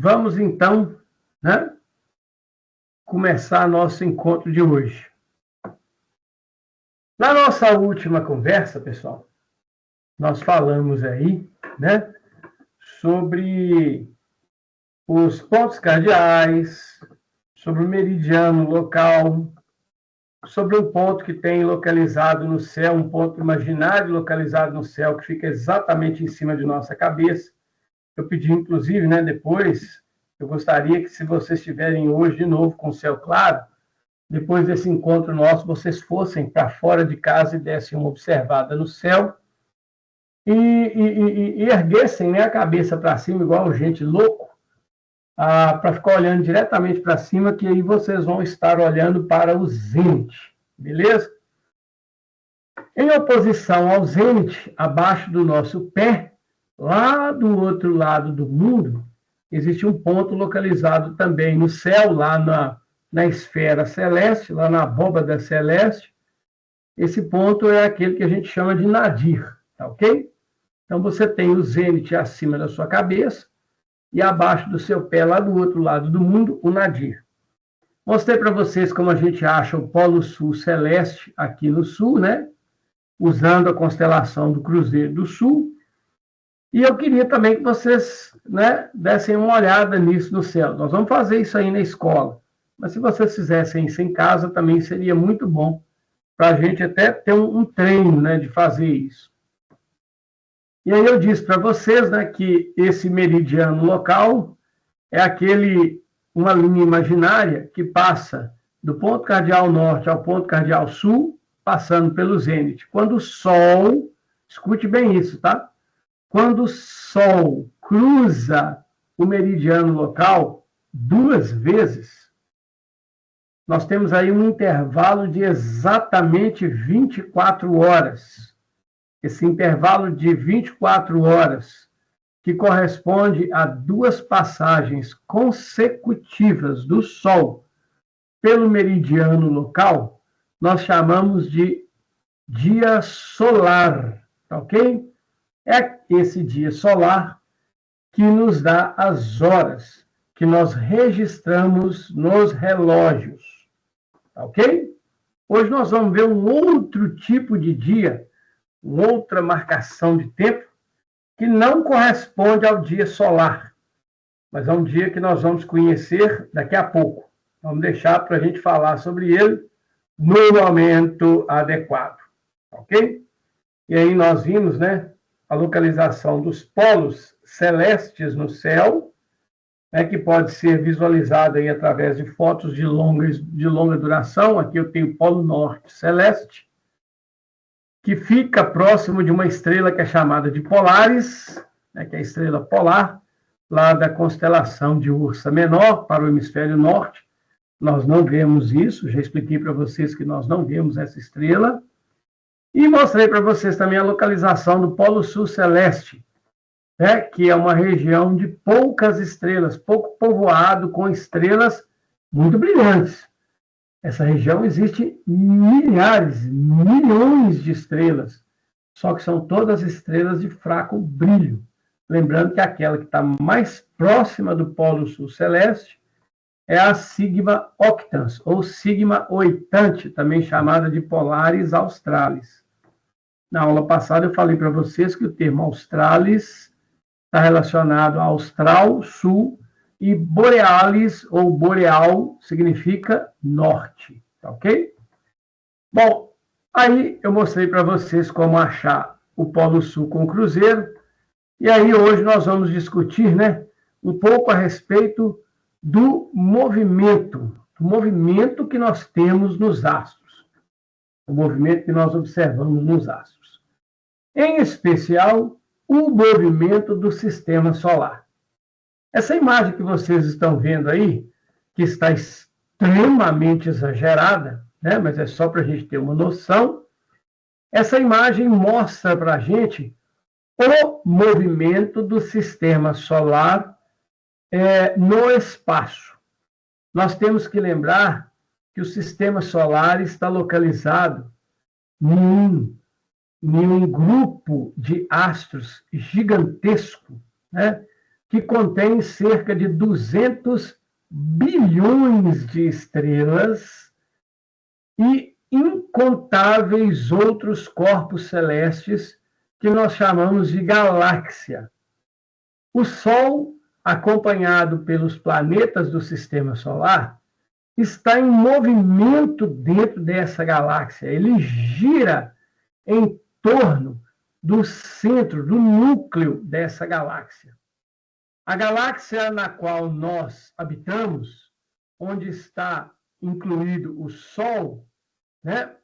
vamos então, né, começar nosso encontro de hoje. Na nossa última conversa, pessoal, nós falamos aí, né, sobre os pontos cardeais, sobre o meridiano local, sobre um ponto que tem localizado no céu, um ponto imaginário localizado no céu, que fica exatamente em cima de nossa cabeça. Eu pedi, inclusive, né, depois, eu gostaria que, se vocês estiverem hoje de novo com o céu claro, depois desse encontro nosso, vocês fossem para fora de casa e dessem uma observada no céu e erguessem, né, a cabeça para cima, igual gente louco, para ficar olhando diretamente para cima, que aí vocês vão estar olhando para o zênite, beleza? Em oposição ao zênite, abaixo do nosso pé, lá do outro lado do mundo, existe um ponto localizado também no céu, lá na esfera celeste, lá na abóbada celeste. Esse ponto é aquele que a gente chama de nadir, tá ok? Então, você tem o zênite acima da sua cabeça e abaixo do seu pé, lá do outro lado do mundo, o nadir. Mostrei para vocês como a gente acha o Polo Sul celeste aqui no sul, né? Usando a constelação do Cruzeiro do Sul. E eu queria também que vocês, né, dessem uma olhada nisso no céu. Nós vamos fazer isso aí na escola. Mas se vocês fizessem isso em casa, também seria muito bom, para a gente até ter um treino, né, de fazer isso. E aí eu disse para vocês, né, que esse meridiano local é uma linha imaginária que passa do ponto cardeal norte ao ponto cardeal sul, passando pelo zênite. Quando o Sol, escute bem isso, tá? Quando o Sol cruza o meridiano local 2 vezes, nós temos aí um intervalo de exatamente 24 horas. Esse intervalo de 24 horas, que corresponde a 2 passagens consecutivas do Sol pelo meridiano local, nós chamamos de dia solar, ok? É esse dia solar que nos dá as horas que nós registramos nos relógios, ok? Hoje nós vamos ver um outro tipo de dia, uma outra marcação de tempo, que não corresponde ao dia solar, mas é um dia que nós vamos conhecer daqui a pouco. Vamos deixar para a gente falar sobre ele no momento adequado, ok? E aí nós vimos, né, a localização dos polos celestes no céu, né, que pode ser visualizada aí através de fotos de longa duração. Aqui eu tenho o Polo Norte celeste, que fica próximo de uma estrela que é chamada de Polaris, né, que é a estrela polar, lá da constelação de Ursa Menor, para o hemisfério norte. Nós não vemos isso, já expliquei para vocês que nós não vemos essa estrela. E mostrei para vocês também a localização do Polo Sul celeste, né, que é uma região de poucas estrelas, pouco povoado com estrelas muito brilhantes. Essa região existe milhares, milhões de estrelas, só que são todas estrelas de fraco brilho. Lembrando que aquela que está mais próxima do Polo Sul celeste é a Sigma Octans, ou Sigma Oitante, também chamada de Polaris Australis. Na aula passada eu falei para vocês que o termo Australis está relacionado a austral, sul, e borealis, ou boreal, significa norte, ok? Bom, aí eu mostrei para vocês como achar o Polo Sul com o Cruzeiro, e aí hoje nós vamos discutir, né, um pouco a respeito do movimento que nós temos nos astros, o movimento que nós observamos nos astros. Em especial, o movimento do sistema solar. Essa imagem que vocês estão vendo aí, que está extremamente exagerada, né, mas é só para a gente ter uma noção, essa imagem mostra para a gente o movimento do sistema solar no espaço. Nós temos que lembrar que o sistema solar está localizado em um grupo de astros gigantesco, né? que contém cerca de 200 bilhões de estrelas e incontáveis outros corpos celestes que nós chamamos de galáxia. O Sol, acompanhado pelos planetas do Sistema Solar, está em movimento dentro dessa galáxia. Ele gira em torno do centro, do núcleo dessa galáxia. A galáxia na qual nós habitamos, onde está incluído o Sol, né,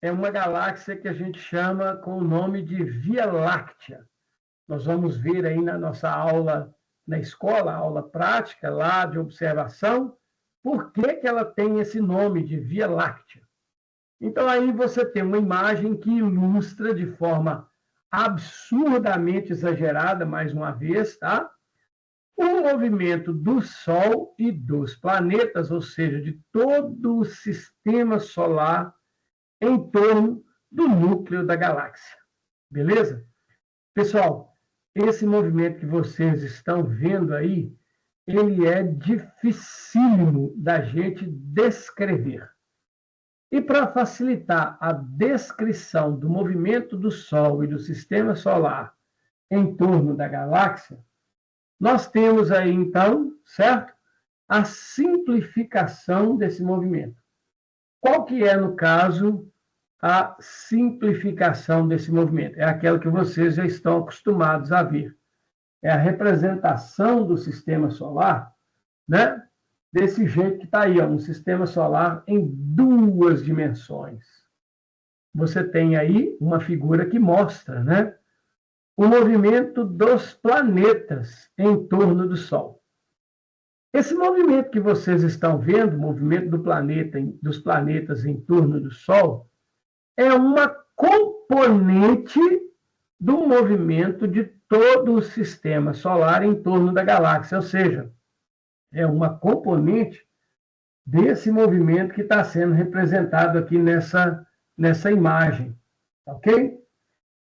é uma galáxia que a gente chama com o nome de Via Láctea. Nós vamos ver aí na nossa aula na escola, aula prática lá de observação, por que que ela tem esse nome de Via Láctea. Então aí você tem uma imagem que ilustra de forma absurdamente exagerada, mais uma vez, tá? O movimento do Sol e dos planetas, ou seja, de todo o sistema solar em torno do núcleo da galáxia. Beleza? Pessoal, esse movimento que vocês estão vendo aí, ele é dificílimo da gente descrever. E para facilitar a descrição do movimento do Sol e do Sistema Solar em torno da galáxia, nós temos aí, então, certo? A simplificação desse movimento. Qual que é, no caso, a simplificação desse movimento? É aquela que vocês já estão acostumados a ver. É a representação do Sistema Solar, né? Desse jeito que está aí, ó, um Sistema Solar em 2 dimensões. Você tem aí uma figura que mostra, né, o movimento dos planetas em torno do Sol. Esse movimento que vocês estão vendo, o movimento dos planetas em torno do Sol, é uma componente do movimento de todo o Sistema Solar em torno da galáxia, ou seja, é uma componente desse movimento que está sendo representado aqui nessa imagem, ok?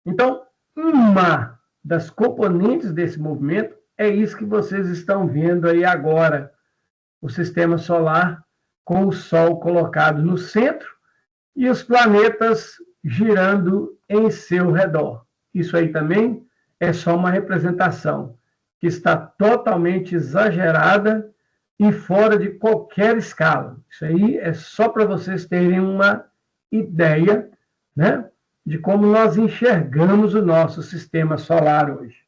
Então, uma das componentes desse movimento é isso que vocês estão vendo aí agora, o Sistema Solar com o Sol colocado no centro e os planetas girando em seu redor. Isso aí também é só uma representação que está totalmente exagerada e fora de qualquer escala. Isso aí é só para vocês terem uma ideia, né, de como nós enxergamos o nosso sistema solar hoje.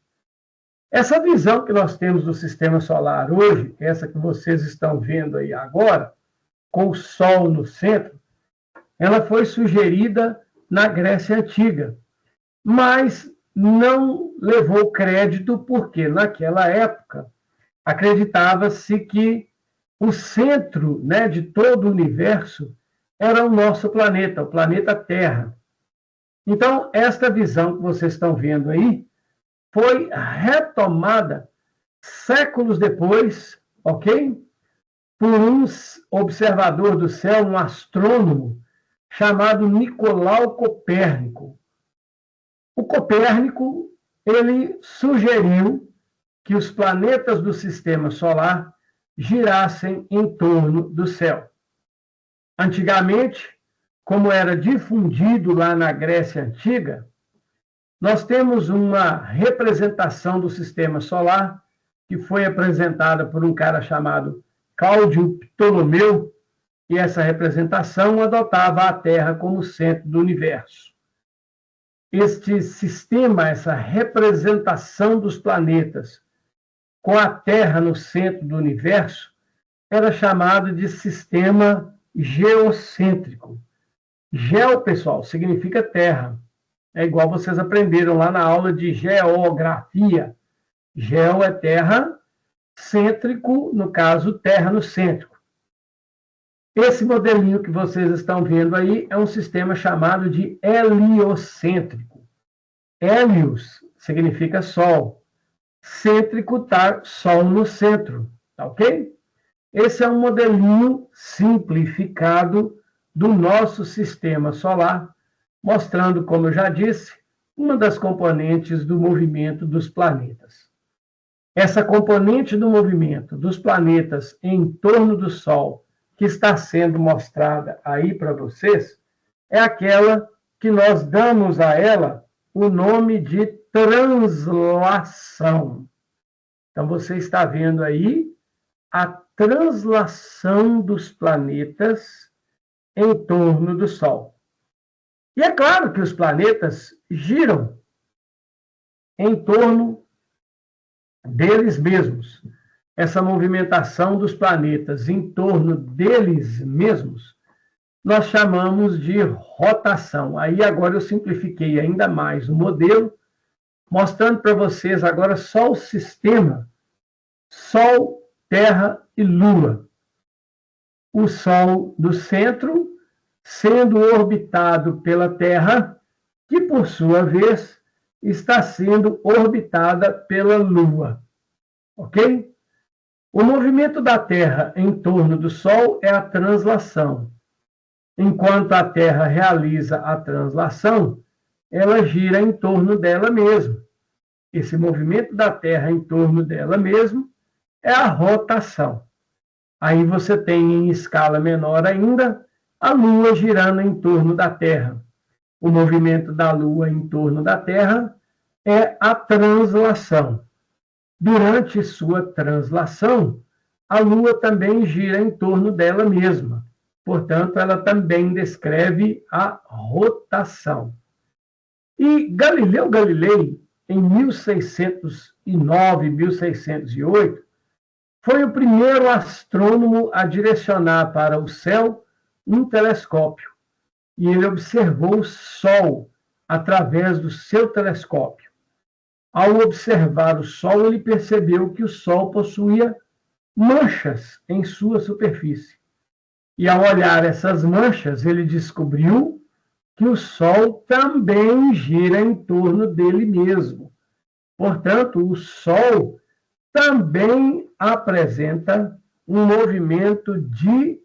Essa visão que nós temos do sistema solar hoje, essa que vocês estão vendo aí agora, com o Sol no centro, ela foi sugerida na Grécia Antiga, mas não levou crédito porque, naquela época, acreditava-se que o centro, né, de todo o universo era o nosso planeta, o planeta Terra. Então, esta visão que vocês estão vendo aí foi retomada séculos depois, ok? Por um observador do céu, um astrônomo, chamado Nicolau Copérnico. O Copérnico, ele sugeriu que os planetas do Sistema Solar girassem em torno do céu. Antigamente, como era difundido lá na Grécia Antiga, nós temos uma representação do Sistema Solar que foi apresentada por um cara chamado Cláudio Ptolomeu, e essa representação adotava a Terra como centro do universo. Este sistema, essa representação dos planetas com a Terra no centro do universo, era chamado de sistema geocêntrico. Geo, pessoal, significa terra. É igual vocês aprenderam lá na aula de geografia. Geo é terra, cêntrico, no caso, terra no centro. Esse modelinho que vocês estão vendo aí é um sistema chamado de heliocêntrico. Hélios significa Sol. Cêntrico está Sol no centro, tá ok? Esse é um modelinho simplificado do nosso sistema solar, mostrando, como eu já disse, uma das componentes do movimento dos planetas. essa componente do movimento dos planetas em torno do Sol, que está sendo mostrada aí para vocês, é aquela que nós damos a ela o nome de translação. Então, você está vendo aí a translação dos planetas em torno do Sol. E é claro que os planetas giram em torno deles mesmos. Essa movimentação dos planetas em torno deles mesmos, nós chamamos de rotação. Aí agora eu simplifiquei ainda mais o modelo, mostrando para vocês agora só o sistema Sol, Terra e Lua. O Sol do centro sendo orbitado pela Terra, que por sua vez está sendo orbitada pela Lua. Ok? O movimento da Terra em torno do Sol é a translação. Enquanto a Terra realiza a translação, ela gira em torno dela mesma. Esse movimento da Terra em torno dela mesma é a rotação. Aí você tem em escala menor ainda a Lua girando em torno da Terra. O movimento da Lua em torno da Terra é a translação. Durante sua translação, a Lua também gira em torno dela mesma. Portanto, ela também descreve a rotação. E Galileu Galilei, em 1609, 1608, foi o primeiro astrônomo a direcionar para o céu um telescópio. E ele observou o Sol através do seu telescópio. Ao observar o Sol, ele percebeu que o Sol possuía manchas em sua superfície. E ao olhar essas manchas, ele descobriu que o Sol também gira em torno dele mesmo. Portanto, o Sol também apresenta um movimento de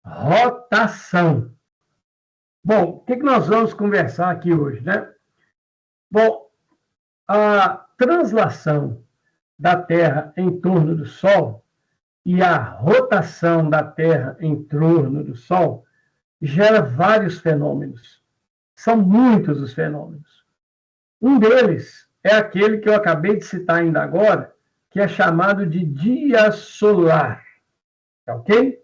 rotação. Bom, o que nós vamos conversar aqui hoje, né? Bom, a translação da Terra em torno do Sol e a rotação da Terra em torno do Sol gera vários fenômenos. São muitos os fenômenos. Um deles é aquele que eu acabei de citar ainda agora, que é chamado de dia solar. Ok?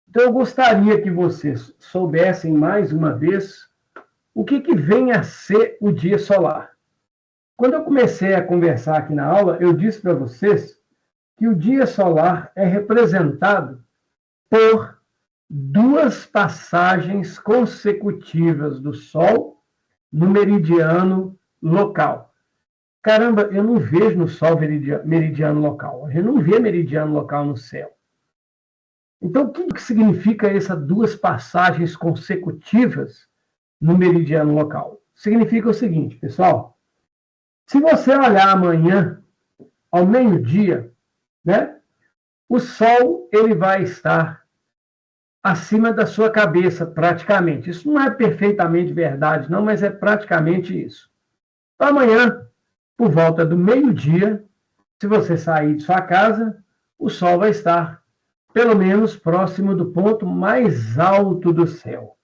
Então, eu gostaria que vocês soubessem mais uma vez o que vem a ser o dia solar. Quando eu comecei a conversar aqui na aula, eu disse para vocês que o dia solar é representado por duas passagens consecutivas do Sol no meridiano local. Caramba, eu não vejo no Sol meridiano local. A gente não vê meridiano local no céu. Então, o que significa essas duas passagens consecutivas no meridiano local? Significa o seguinte, pessoal. Se você olhar amanhã, ao meio-dia, né, o Sol ele vai estar acima da sua cabeça, praticamente. Isso não é perfeitamente verdade, não, mas é praticamente isso. Então, amanhã, por volta do meio-dia, se você sair de sua casa, o Sol vai estar pelo menos próximo do ponto mais alto do céu.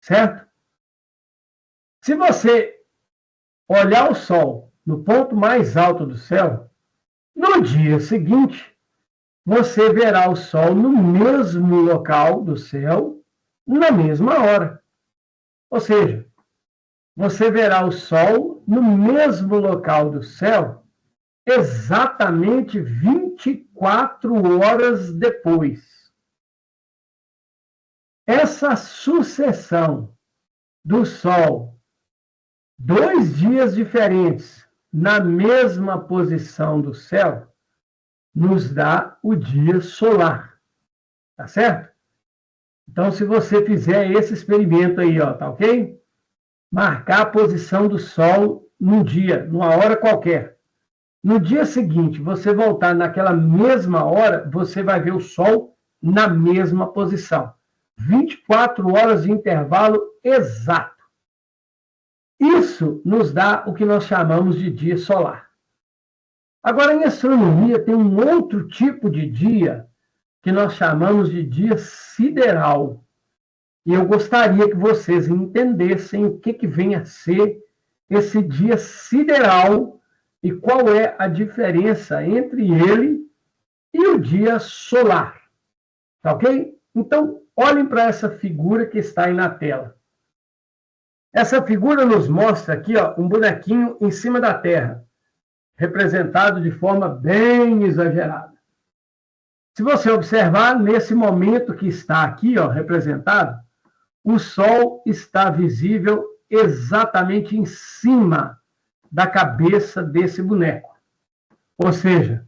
Certo? Se você olhar o Sol no ponto mais alto do céu, no dia seguinte, você verá o Sol no mesmo local do céu, na mesma hora. Ou seja, você verá o Sol no mesmo local do céu, exatamente 24 horas depois. Essa sucessão do Sol, 2 dias diferentes, na mesma posição do céu, nos dá o dia solar. Tá certo? Então, se você fizer esse experimento aí, ó, tá ok? Marcar a posição do Sol num dia, numa hora qualquer. No dia seguinte, você voltar naquela mesma hora, você vai ver o Sol na mesma posição. 24 horas de intervalo exato. Isso nos dá o que nós chamamos de dia solar. Agora, em astronomia, tem um outro tipo de dia que nós chamamos de dia sideral. E eu gostaria que vocês entendessem o que vem a ser esse dia sideral e qual é a diferença entre ele e o dia solar. Tá ok? Então, olhem para essa figura que está aí na tela. Essa figura nos mostra aqui, ó, um bonequinho em cima da Terra, representado de forma bem exagerada. Se você observar, nesse momento que está aqui, ó, representado, o Sol está visível exatamente em cima da cabeça desse boneco. Ou seja,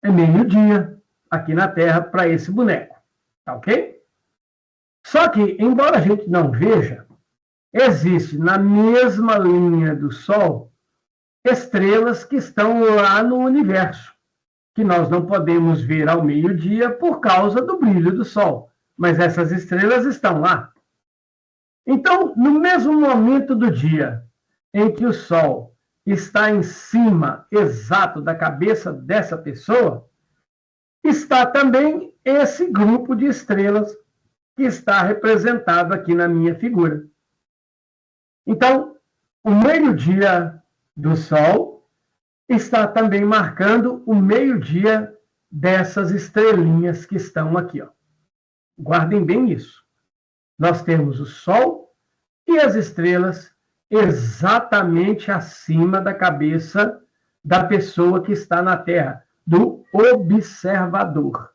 é meio-dia aqui na Terra para esse boneco. Tá ok? Só que, embora a gente não veja, existe na mesma linha do Sol estrelas que estão lá no universo, que nós não podemos ver ao meio-dia por causa do brilho do Sol. Mas essas estrelas estão lá. Então, no mesmo momento do dia em que o Sol está em cima exato da cabeça dessa pessoa, está também esse grupo de estrelas que está representado aqui na minha figura. Então, o meio-dia do Sol está também marcando o meio-dia dessas estrelinhas que estão aqui, ó. Guardem bem isso. Nós temos o Sol e as estrelas exatamente acima da cabeça da pessoa que está na Terra, do observador.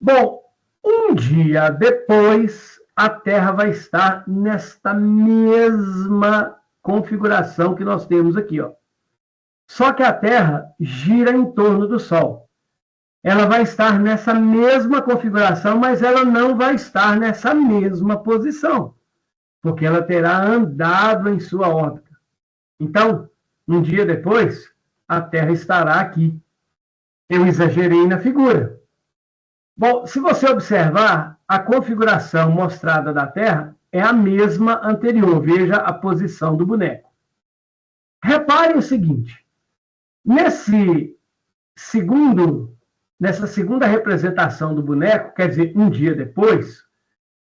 Bom, um dia depois, a Terra vai estar nesta mesma configuração que nós temos aqui, ó. Só que a Terra gira em torno do Sol. Ela vai estar nessa mesma configuração, mas ela não vai estar nessa mesma posição, porque ela terá andado em sua órbita. Então, um dia depois, a Terra estará aqui. Eu exagerei na figura. Bom, se você observar, a configuração mostrada da Terra é a mesma anterior. Veja a posição do boneco. Repare o seguinte. Nessa segunda representação do boneco, quer dizer, um dia depois,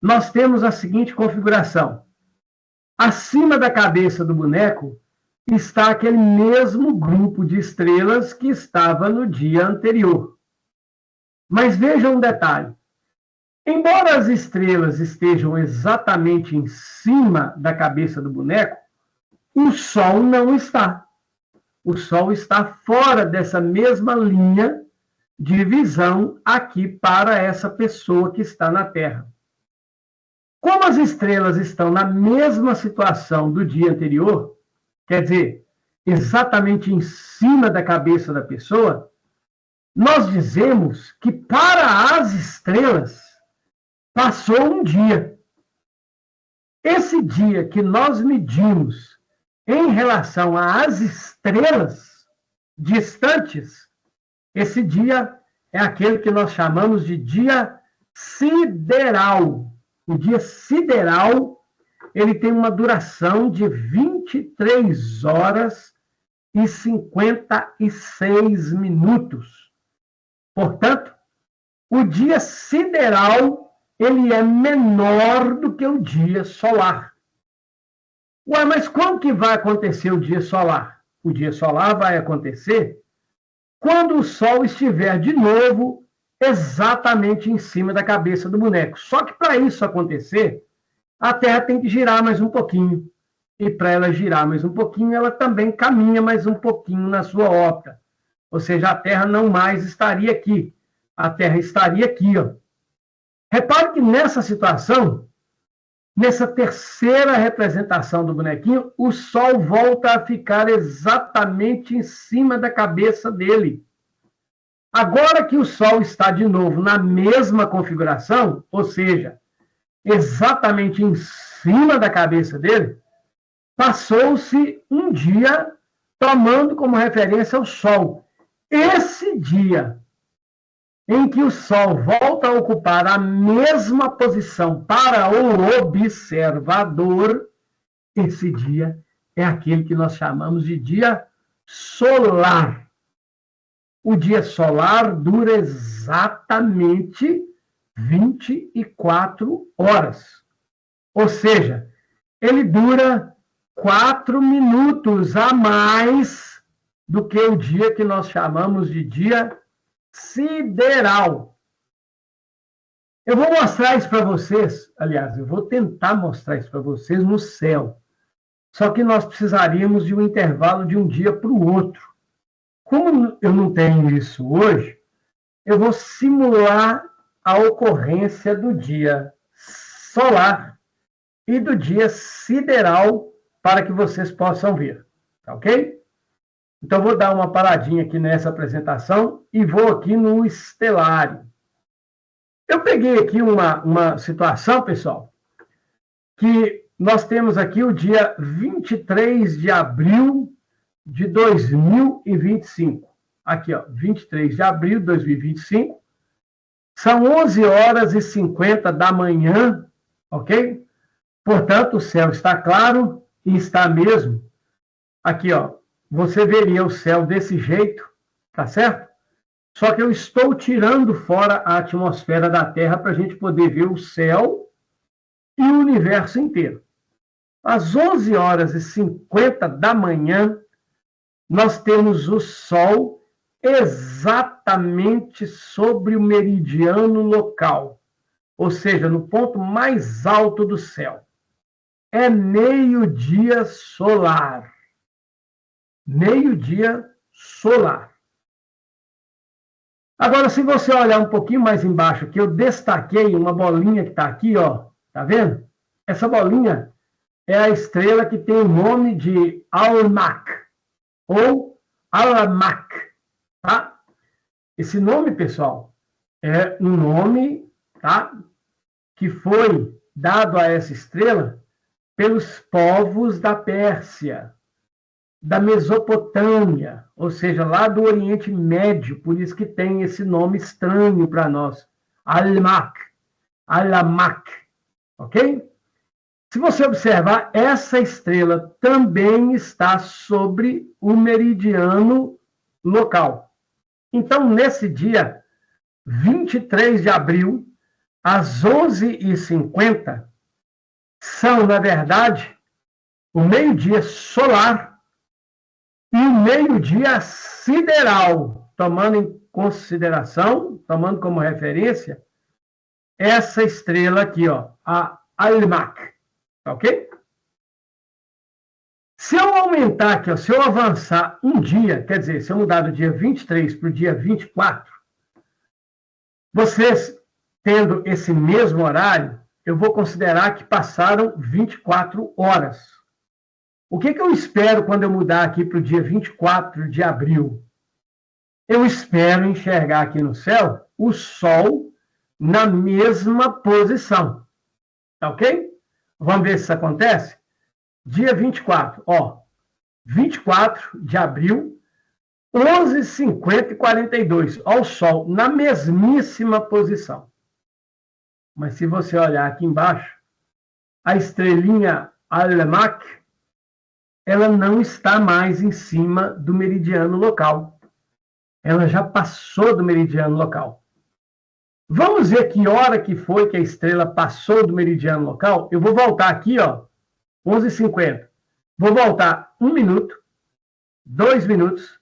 nós temos a seguinte configuração. Acima da cabeça do boneco está aquele mesmo grupo de estrelas que estava no dia anterior. Mas veja um detalhe. Embora as estrelas estejam exatamente em cima da cabeça do boneco, o Sol não está. O Sol está fora dessa mesma linha de visão aqui para essa pessoa que está na Terra. Como as estrelas estão na mesma situação do dia anterior, quer dizer, exatamente em cima da cabeça da pessoa, nós dizemos que para as estrelas passou um dia. Esse dia que nós medimos em relação às estrelas distantes, esse dia é aquele que nós chamamos de dia sideral. O dia sideral, ele tem uma duração de 23 horas e 56 minutos. Portanto, o dia sideral, ele é menor do que o dia solar. Ué, mas como que vai acontecer o dia solar? O dia solar vai acontecer quando o Sol estiver de novo exatamente em cima da cabeça do boneco. Só que para isso acontecer, a Terra tem que girar mais um pouquinho. E para ela girar mais um pouquinho, ela também caminha mais um pouquinho na sua órbita. Ou seja, a Terra não mais estaria aqui. A Terra estaria aqui, ó. Repare que nessa situação, nessa terceira representação do bonequinho, o Sol volta a ficar exatamente em cima da cabeça dele. Agora que o Sol está de novo na mesma configuração, ou seja, exatamente em cima da cabeça dele, passou-se um dia tomando como referência o Sol. Esse dia em que o Sol volta a ocupar a mesma posição para o observador, esse dia é aquele que nós chamamos de dia solar. O dia solar dura exatamente 24 horas. Ou seja, ele dura 4 minutos a mais do que o dia que nós chamamos de dia sideral. Eu vou mostrar isso para vocês, aliás, eu vou tentar mostrar isso para vocês no céu. Só que nós precisaríamos de um intervalo de um dia para o outro. Como eu não tenho isso hoje, eu vou simular a ocorrência do dia solar e do dia sideral para que vocês possam ver, tá ok? Então, vou dar uma paradinha aqui nessa apresentação e vou aqui no estelário. Eu peguei aqui uma situação, pessoal, que nós temos aqui o dia 23 de abril de 2025. Aqui, ó, 23 de abril de 2025. São 11 horas e 50 da manhã, ok? Portanto, o céu está claro e está mesmo. Aqui, ó, você veria o céu desse jeito, tá certo? Só que eu estou tirando fora a atmosfera da Terra para a gente poder ver o céu e o universo inteiro. Às 11 horas e 50 da manhã, nós temos o Sol exatamente sobre o meridiano local, ou seja, no ponto mais alto do céu. É meio-dia solar. Meio-dia solar. Agora, se você olhar um pouquinho mais embaixo, que eu destaquei uma bolinha que está aqui, ó, tá vendo? Essa bolinha é a estrela que tem o nome de Almach, ou Almach, tá? Esse nome, pessoal, é um nome, tá, que foi dado a essa estrela pelos povos da Pérsia, da Mesopotâmia, ou seja, lá do Oriente Médio, por isso que tem esse nome estranho para nós, Almach, Alamach, ok? Se você observar, essa estrela também está sobre o meridiano local. Então, nesse dia 23 de abril, às 11h50, são, na verdade, o meio-dia solar e o meio-dia sideral, tomando em consideração, tomando como referência, essa estrela aqui, ó, a Almach, ok? Se eu aumentar aqui, ó, se eu avançar um dia, quer dizer, se eu mudar do dia 23 para o dia 24, vocês tendo esse mesmo horário, eu vou considerar que passaram 24 horas. O que eu espero quando eu mudar aqui para o dia 24 de abril? Eu espero enxergar aqui no céu o Sol na mesma posição. Tá ok? Vamos ver se isso acontece? Dia 24, ó. 24 de abril, 11h50 e 42. Ó, o Sol na mesmíssima posição. Mas se você olhar aqui embaixo, a estrelinha Almach, ela não está mais em cima do meridiano local. Ela já passou do meridiano local. Vamos ver que hora que foi que a estrela passou do meridiano local? Eu vou voltar aqui, ó, 11h50. Vou voltar 1 minuto, 2 minutos,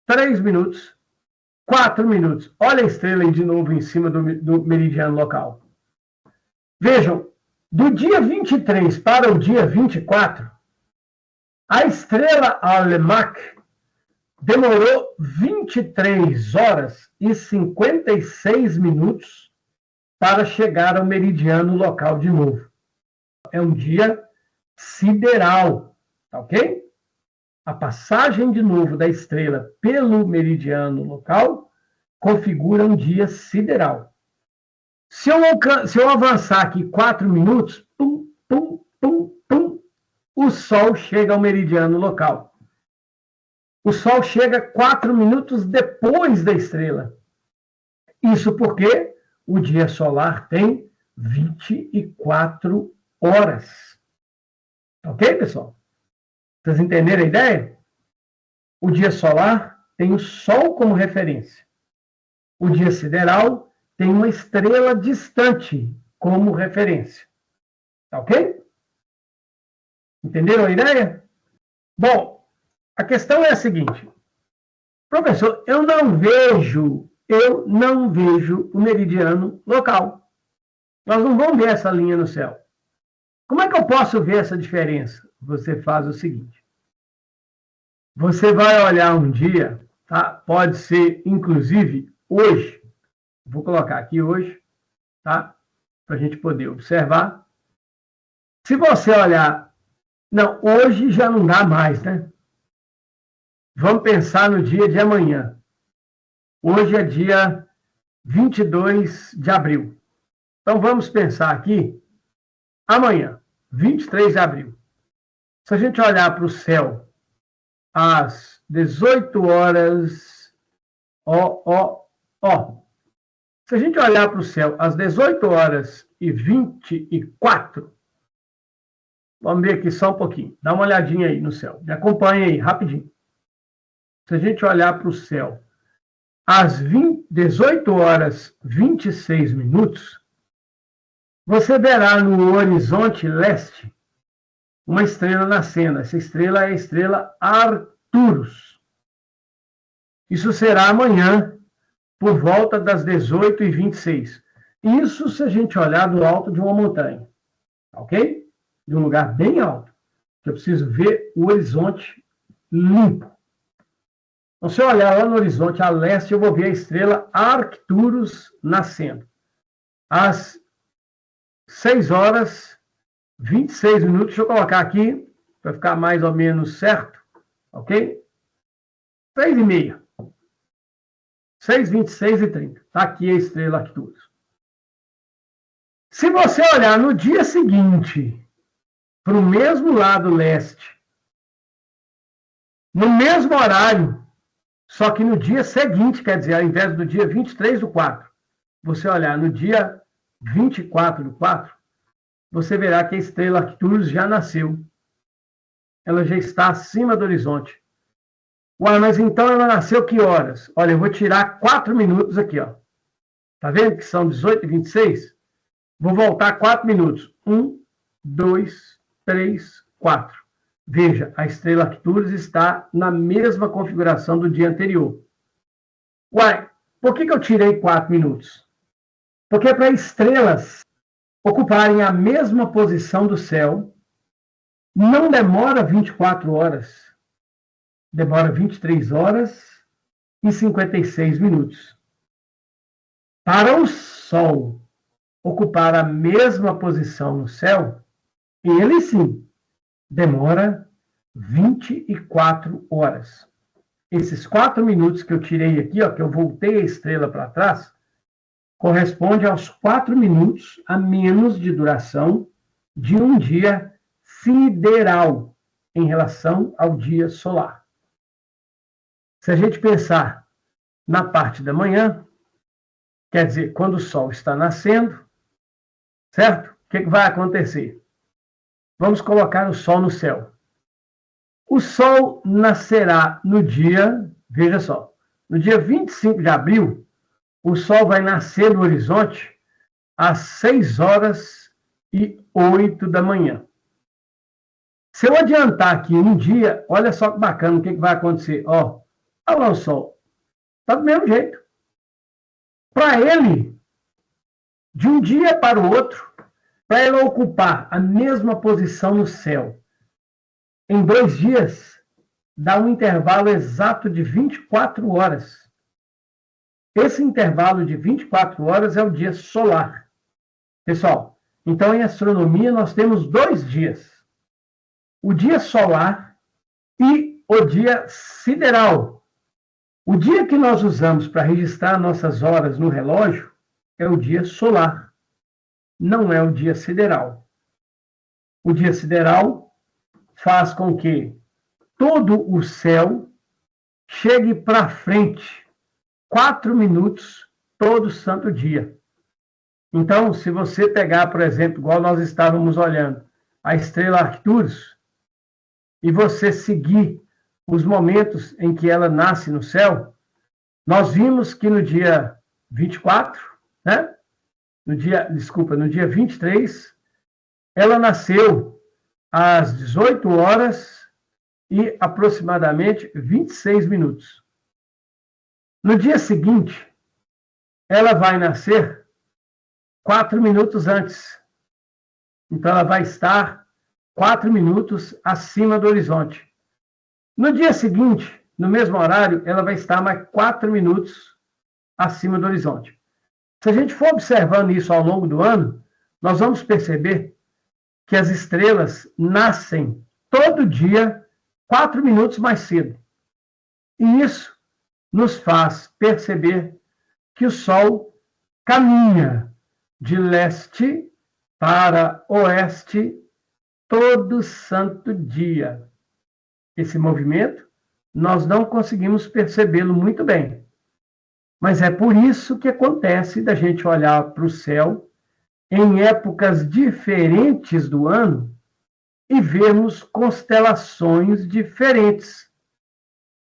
3 minutos, 4 minutos. Olha a estrela aí de novo em cima do meridiano local. Vejam, do dia 23 para o dia 24, a estrela Almach demorou 23 horas e 56 minutos para chegar ao meridiano local de novo. É um dia sideral, tá ok? A passagem de novo da estrela pelo meridiano local configura um dia sideral. Se eu avançar aqui 4 minutos, pum, pum, pum, pum, o Sol chega ao meridiano local. O Sol chega 4 minutos depois da estrela. Isso porque o dia solar tem 24 horas. Ok, pessoal? Vocês entenderam a ideia? O dia solar tem o Sol como referência. O dia sideral tem uma estrela distante como referência. Tá ok? Entenderam a ideia? Bom, a questão é a seguinte. Professor, eu não vejo o meridiano local. Nós não vamos ver essa linha no céu. Como é que eu posso ver essa diferença? Você faz o seguinte. Você vai olhar um dia, tá? Pode ser, inclusive, hoje. Vou colocar aqui hoje, tá? Para a gente poder observar. Se você olhar... Não, hoje já não dá mais, né? Vamos pensar no dia de amanhã. Hoje é dia 22 de abril. Então, vamos pensar aqui, amanhã, 23 de abril. Se a gente olhar para o céu às 18 horas... Se a gente olhar para o céu às 18 horas e 24, vamos ver aqui só um pouquinho. Dá uma olhadinha aí no céu. Me acompanha aí, rapidinho. Se a gente olhar para o céu às 18 horas 26 minutos, você verá no horizonte leste uma estrela nascendo. Essa estrela é a estrela Arcturus. Isso será amanhã, por volta das 18h26. Isso se a gente olhar do alto de uma montanha. Ok? De um lugar bem alto. Eu preciso ver o horizonte limpo. Então, se eu olhar lá no horizonte a leste, eu vou ver a estrela Arcturus nascendo. Às 6 horas 26 minutos, deixa eu colocar aqui, para ficar mais ou menos certo, ok? 6h30. 6h26 e 30. Está aqui a estrela Arcturus. Se você olhar no dia seguinte, para o mesmo lado leste, no mesmo horário, só que no dia seguinte, quer dizer, ao invés do dia 23/4, você olhar no dia 24/4, você verá que a estrela Arcturus já nasceu. Ela já está acima do horizonte. Ué, mas então ela nasceu que horas? Olha, eu vou tirar 4 minutos aqui, ó. Tá vendo que são 18h26? Vou voltar 4 minutos. 1, 2, 3, 4. Veja, a estrela Arcturus está na mesma configuração do dia anterior. Uai, por que eu tirei 4 minutos? Porque para estrelas ocuparem a mesma posição do céu, não demora 24 horas. Demora 23 horas e 56 minutos. Para o Sol ocupar a mesma posição no céu, ele sim demora 24 horas. Esses 4 minutos que eu tirei aqui, ó, que eu voltei a estrela para trás, corresponde aos 4 minutos a menos de duração de um dia sideral em relação ao dia solar. Se a gente pensar na parte da manhã, quer dizer, quando o Sol está nascendo, certo? O que vai acontecer? Vamos colocar o Sol no céu. O Sol nascerá no dia, veja só, no dia 25 de abril, o Sol vai nascer no horizonte às 6 horas e 8 da manhã. Se eu adiantar aqui um dia, olha só que bacana o que vai acontecer. Ó, olha lá o Sol. Está do mesmo jeito. Para ele, de um dia para o outro, para ele ocupar a mesma posição no céu, em 2 dias, dá um intervalo exato de 24 horas. Esse intervalo de 24 horas é o dia solar. Pessoal, então em astronomia nós temos 2 dias. O dia solar e o dia sideral. O dia que nós usamos para registrar nossas horas no relógio é o dia solar, não é o dia sideral. O dia sideral faz com que todo o céu chegue para frente 4 minutos todo santo dia. Então, se você pegar, por exemplo, igual nós estávamos olhando, a estrela Arcturus, e você seguir os momentos em que ela nasce no céu, nós vimos que no dia 24, né? No dia 23, ela nasceu às 18 horas e aproximadamente 26 minutos. No dia seguinte, ela vai nascer 4 minutos antes. Então, ela vai estar 4 minutos acima do horizonte. No dia seguinte, no mesmo horário, ela vai estar mais 4 minutos acima do horizonte. Se a gente for observando isso ao longo do ano, nós vamos perceber que as estrelas nascem todo dia 4 minutos mais cedo. E isso nos faz perceber que o Sol caminha de leste para oeste todo santo dia. Esse movimento, nós não conseguimos percebê-lo muito bem. Mas é por isso que acontece da gente olhar para o céu em épocas diferentes do ano e vermos constelações diferentes.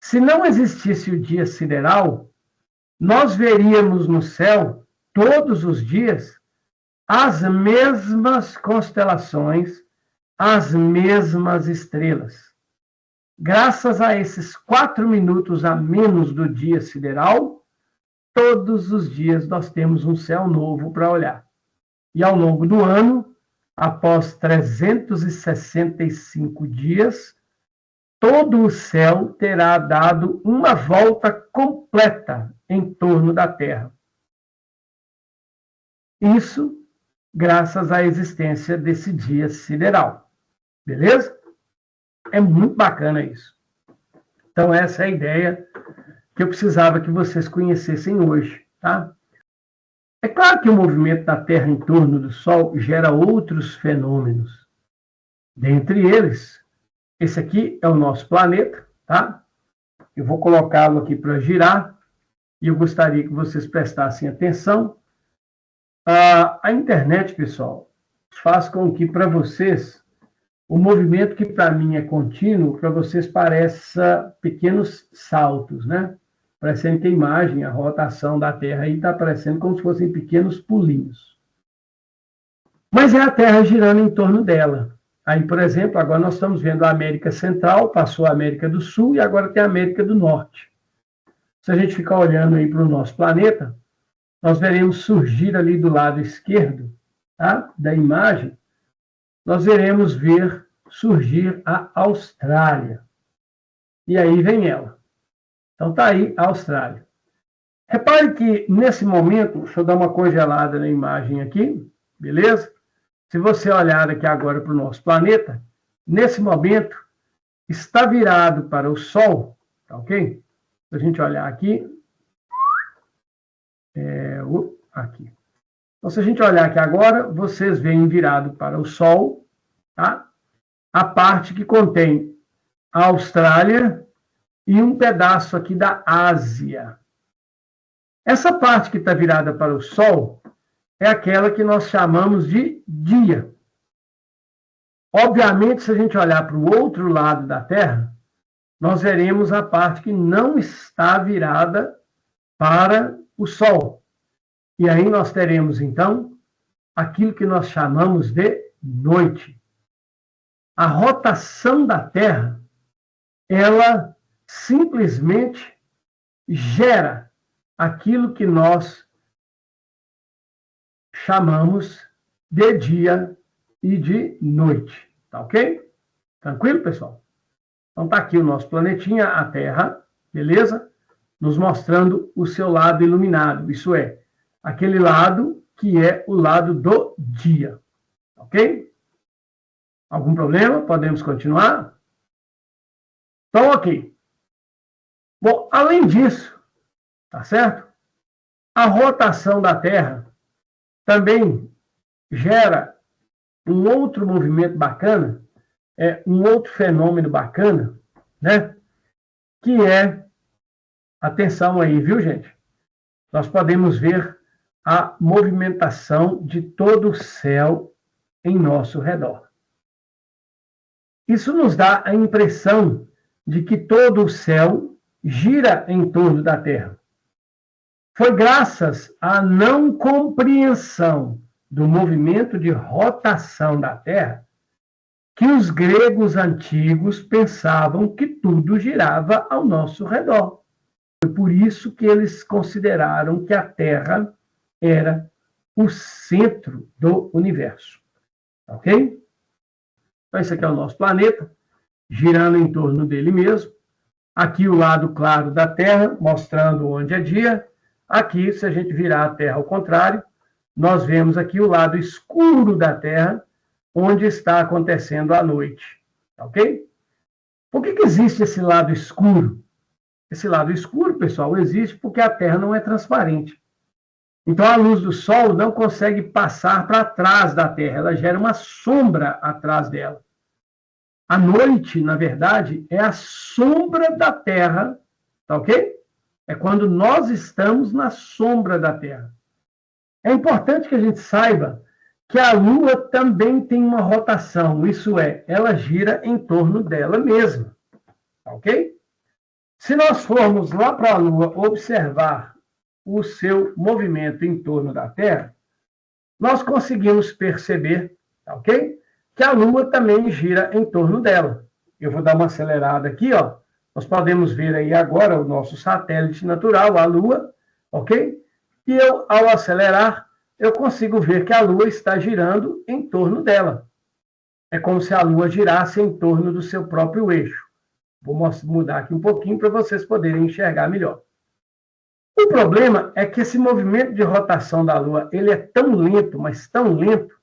Se não existisse o dia sideral, nós veríamos no céu, todos os dias, as mesmas constelações, as mesmas estrelas. Graças a esses 4 minutos a menos do dia sideral, todos os dias nós temos um céu novo para olhar. E ao longo do ano, após 365 dias, todo o céu terá dado uma volta completa em torno da Terra. Isso graças à existência desse dia sideral. Beleza? É muito bacana isso. Então, essa é a ideia que eu precisava que vocês conhecessem hoje, tá? É claro que o movimento da Terra em torno do Sol gera outros fenômenos. Dentre eles, esse aqui é o nosso planeta, tá? Eu vou colocá-lo aqui para girar e eu gostaria que vocês prestassem atenção. A internet, pessoal, faz com que para vocês o movimento que para mim é contínuo, para vocês pareça pequenos saltos, né? Parecendo que a imagem, a rotação da Terra aí está parecendo como se fossem pequenos pulinhos. Mas é a Terra girando em torno dela. Aí, por exemplo, agora nós estamos vendo a América Central, passou a América do Sul e agora tem a América do Norte. Se a gente ficar olhando aí para o nosso planeta, nós veremos surgir ali do lado esquerdo, tá, da imagem, nós veremos ver surgir a Austrália. E aí vem ela. Então está aí a Austrália. Repare que nesse momento, deixa eu dar uma congelada na imagem aqui, beleza? Se você olhar aqui agora para o nosso planeta, nesse momento está virado para o Sol, tá ok? Se a gente olhar aqui, aqui. Então, se a gente olhar aqui agora, vocês veem virado para o Sol, tá? A parte que contém a Austrália e um pedaço aqui da Ásia. Essa parte que está virada para o Sol é aquela que nós chamamos de dia. Obviamente, se a gente olhar para o outro lado da Terra, nós veremos a parte que não está virada para o Sol. E aí nós teremos, então, aquilo que nós chamamos de noite. A rotação da Terra, ela simplesmente gera aquilo que nós chamamos de dia e de noite. Tá ok? Tranquilo, pessoal? Então tá aqui o nosso planetinha, a Terra, beleza? Nos mostrando o seu lado iluminado. Isso é, aquele lado que é o lado do dia. Ok? Algum problema? Podemos continuar? Então, ok. Bom, além disso, tá certo? A rotação da Terra também gera um outro movimento bacana, um outro fenômeno bacana, né? Que é, atenção aí, viu, gente? Nós podemos ver a movimentação de todo o céu em nosso redor. Isso nos dá a impressão de que todo o céu gira em torno da Terra. Foi graças à não compreensão do movimento de rotação da Terra que os gregos antigos pensavam que tudo girava ao nosso redor. Foi por isso que eles consideraram que a Terra era o centro do universo. Ok? Então, esse aqui é o nosso planeta, girando em torno dele mesmo. Aqui o lado claro da Terra, mostrando onde é dia. Aqui, se a gente virar a Terra ao contrário, nós vemos aqui o lado escuro da Terra, onde está acontecendo a noite. Ok? Por que existe esse lado escuro? Esse lado escuro, pessoal, existe porque a Terra não é transparente. Então, a luz do Sol não consegue passar para trás da Terra, ela gera uma sombra atrás dela. A noite, na verdade, é a sombra da Terra, tá ok? É quando nós estamos na sombra da Terra. É importante que a gente saiba que a Lua também tem uma rotação, isso é, ela gira em torno dela mesma, ok? Se nós formos lá para a Lua observar o seu movimento em torno da Terra, nós conseguimos perceber, ok? Que a Lua também gira em torno dela. Eu vou dar uma acelerada aqui, ó. Nós podemos ver aí agora o nosso satélite natural, a Lua, ok? E eu, ao acelerar, eu consigo ver que a Lua está girando em torno dela. É como se a Lua girasse em torno do seu próprio eixo. Vou mudar aqui um pouquinho para vocês poderem enxergar melhor. O problema é que esse movimento de rotação da Lua, ele é tão lento, mas tão lento,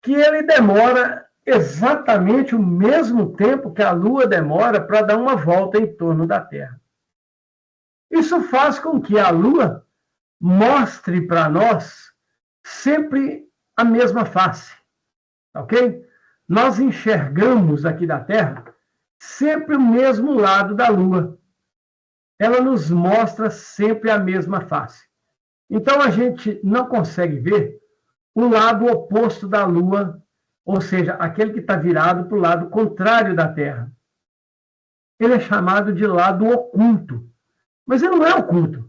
que ele demora exatamente o mesmo tempo que a Lua demora para dar uma volta em torno da Terra. Isso faz com que a Lua mostre para nós sempre a mesma face, ok? Nós enxergamos aqui da Terra sempre o mesmo lado da Lua. Ela nos mostra sempre a mesma face. Então, a gente não consegue ver o lado oposto da Lua, ou seja, aquele que está virado para o lado contrário da Terra. Ele é chamado de lado oculto. Mas ele não é oculto.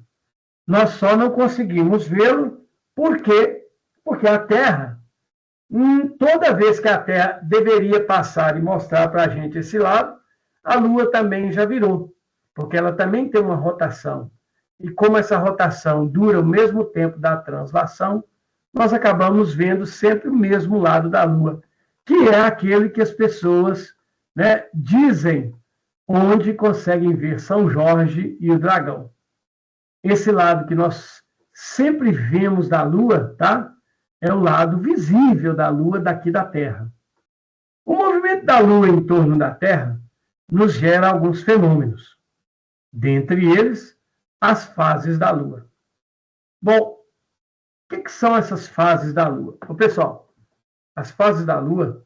Nós só não conseguimos vê-lo porque a Terra, toda vez que a Terra deveria passar e mostrar para a gente esse lado, a Lua também já virou, porque ela também tem uma rotação. E como essa rotação dura o mesmo tempo da translação, nós acabamos vendo sempre o mesmo lado da Lua, que é aquele que as pessoas, né, dizem onde conseguem ver São Jorge e o dragão. Esse lado que nós sempre vemos da Lua, tá? É o lado visível da Lua daqui da Terra. O movimento da Lua em torno da Terra nos gera alguns fenômenos. Dentre eles, as fases da Lua. Bom, o que são essas fases da Lua? Ô, pessoal, as fases da Lua,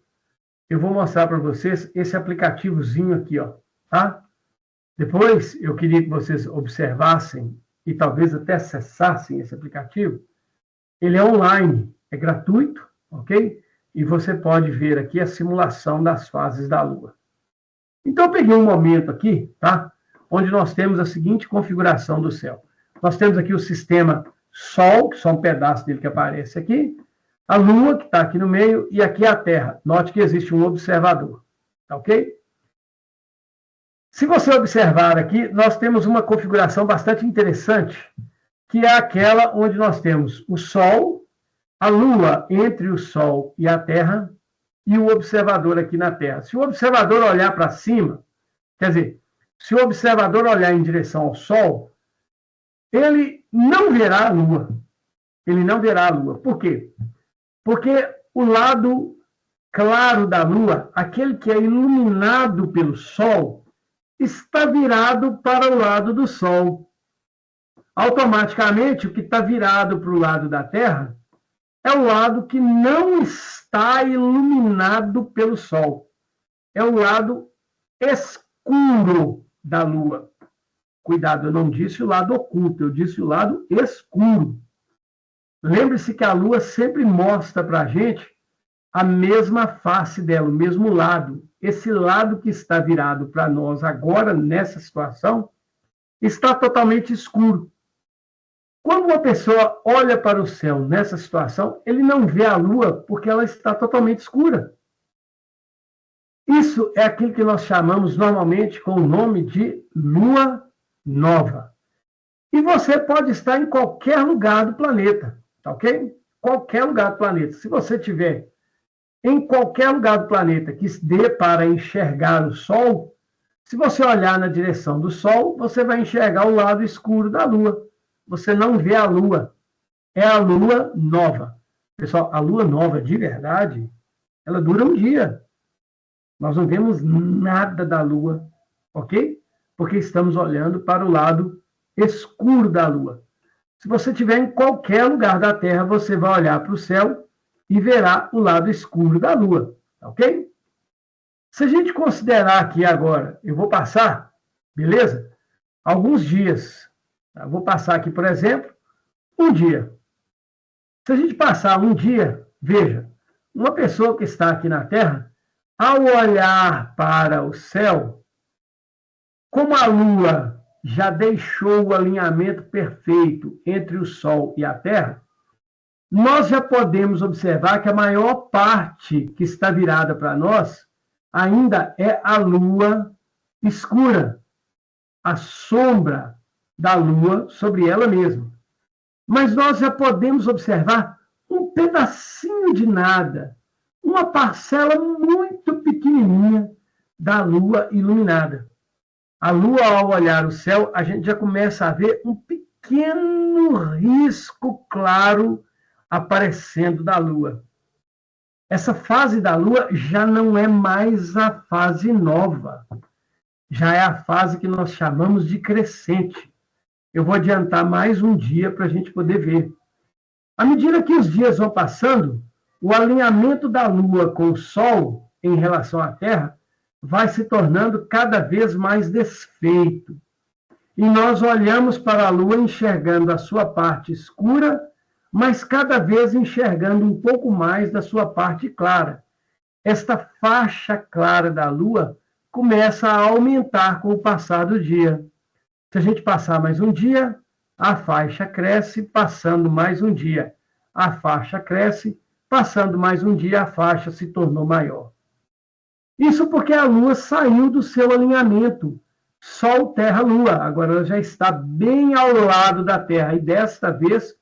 eu vou mostrar para vocês esse aplicativozinho aqui, ó, tá? Depois, eu queria que vocês observassem e talvez até acessassem esse aplicativo. Ele é online, é gratuito, ok? E você pode ver aqui a simulação das fases da Lua. Então, eu peguei um momento aqui, tá? Onde nós temos a seguinte configuração do céu. Nós temos aqui o sistema Sol, que só um pedaço dele que aparece aqui, a Lua, que está aqui no meio, e aqui a Terra. Note que existe um observador, tá ok? Se você observar aqui, nós temos uma configuração bastante interessante, que é aquela onde nós temos o Sol, a Lua entre o Sol e a Terra, e o observador aqui na Terra. Se o observador olhar para cima, quer dizer, se o observador olhar em direção ao Sol, ele não verá a Lua. Ele não verá a Lua. Por quê? Porque o lado claro da Lua, aquele que é iluminado pelo Sol, está virado para o lado do Sol. Automaticamente, o que está virado para o lado da Terra é o lado que não está iluminado pelo Sol. É o lado escuro da Lua. Cuidado, eu não disse o lado oculto, eu disse o lado escuro. Lembre-se que a Lua sempre mostra para a gente a mesma face dela, o mesmo lado. esse lado que está virado para nós agora, nessa situação, está totalmente escuro. Quando uma pessoa olha para o céu nessa situação, ele não vê a lua porque ela está totalmente escura. Isso é aquilo que nós chamamos normalmente com o nome de lua nova. E você pode estar em qualquer lugar do planeta, tá ok? Qualquer lugar do planeta. Se você tiver em qualquer lugar do planeta que dê para enxergar o Sol, se você olhar na direção do Sol, você vai enxergar o lado escuro da Lua. Você não vê a Lua. É a Lua nova. Pessoal, a Lua nova, de verdade, ela dura um dia. Nós não vemos nada da Lua, ok? Porque estamos olhando para o lado escuro da Lua. Se você estiver em qualquer lugar da Terra, você vai olhar para o céu e verá o lado escuro da Lua, ok? Se a gente considerar aqui agora, eu vou passar, beleza? Alguns dias. Eu vou passar aqui, por exemplo, um dia. Se a gente passar um dia, veja, uma pessoa que está aqui na Terra, ao olhar para o céu, como a Lua já deixou o alinhamento perfeito entre o Sol e a Terra, nós já podemos observar que a maior parte que está virada para nós ainda é a Lua escura, a sombra da Lua sobre ela mesma. Mas nós já podemos observar um pedacinho de nada, uma parcela muito pequenininha da Lua iluminada. A Lua, ao olhar o céu, a gente já começa a ver um pequeno risco claro aparecendo da Lua. Essa fase da Lua já não é mais a fase nova, já é a fase que nós chamamos de crescente. Eu vou adiantar mais um dia para a gente poder ver. À medida que os dias vão passando, o alinhamento da Lua com o Sol em relação à Terra vai se tornando cada vez mais desfeito. E nós olhamos para a Lua enxergando a sua parte escura, mas cada vez enxergando um pouco mais da sua parte clara. Esta faixa clara da Lua começa a aumentar com o passar do dia. Se a gente passar mais um dia, a faixa cresce, passando mais um dia. A faixa cresce, passando mais um dia, a faixa se tornou maior. Isso porque a Lua saiu do seu alinhamento. Sol, Terra, Lua. Agora ela já está bem ao lado da Terra. E desta vez,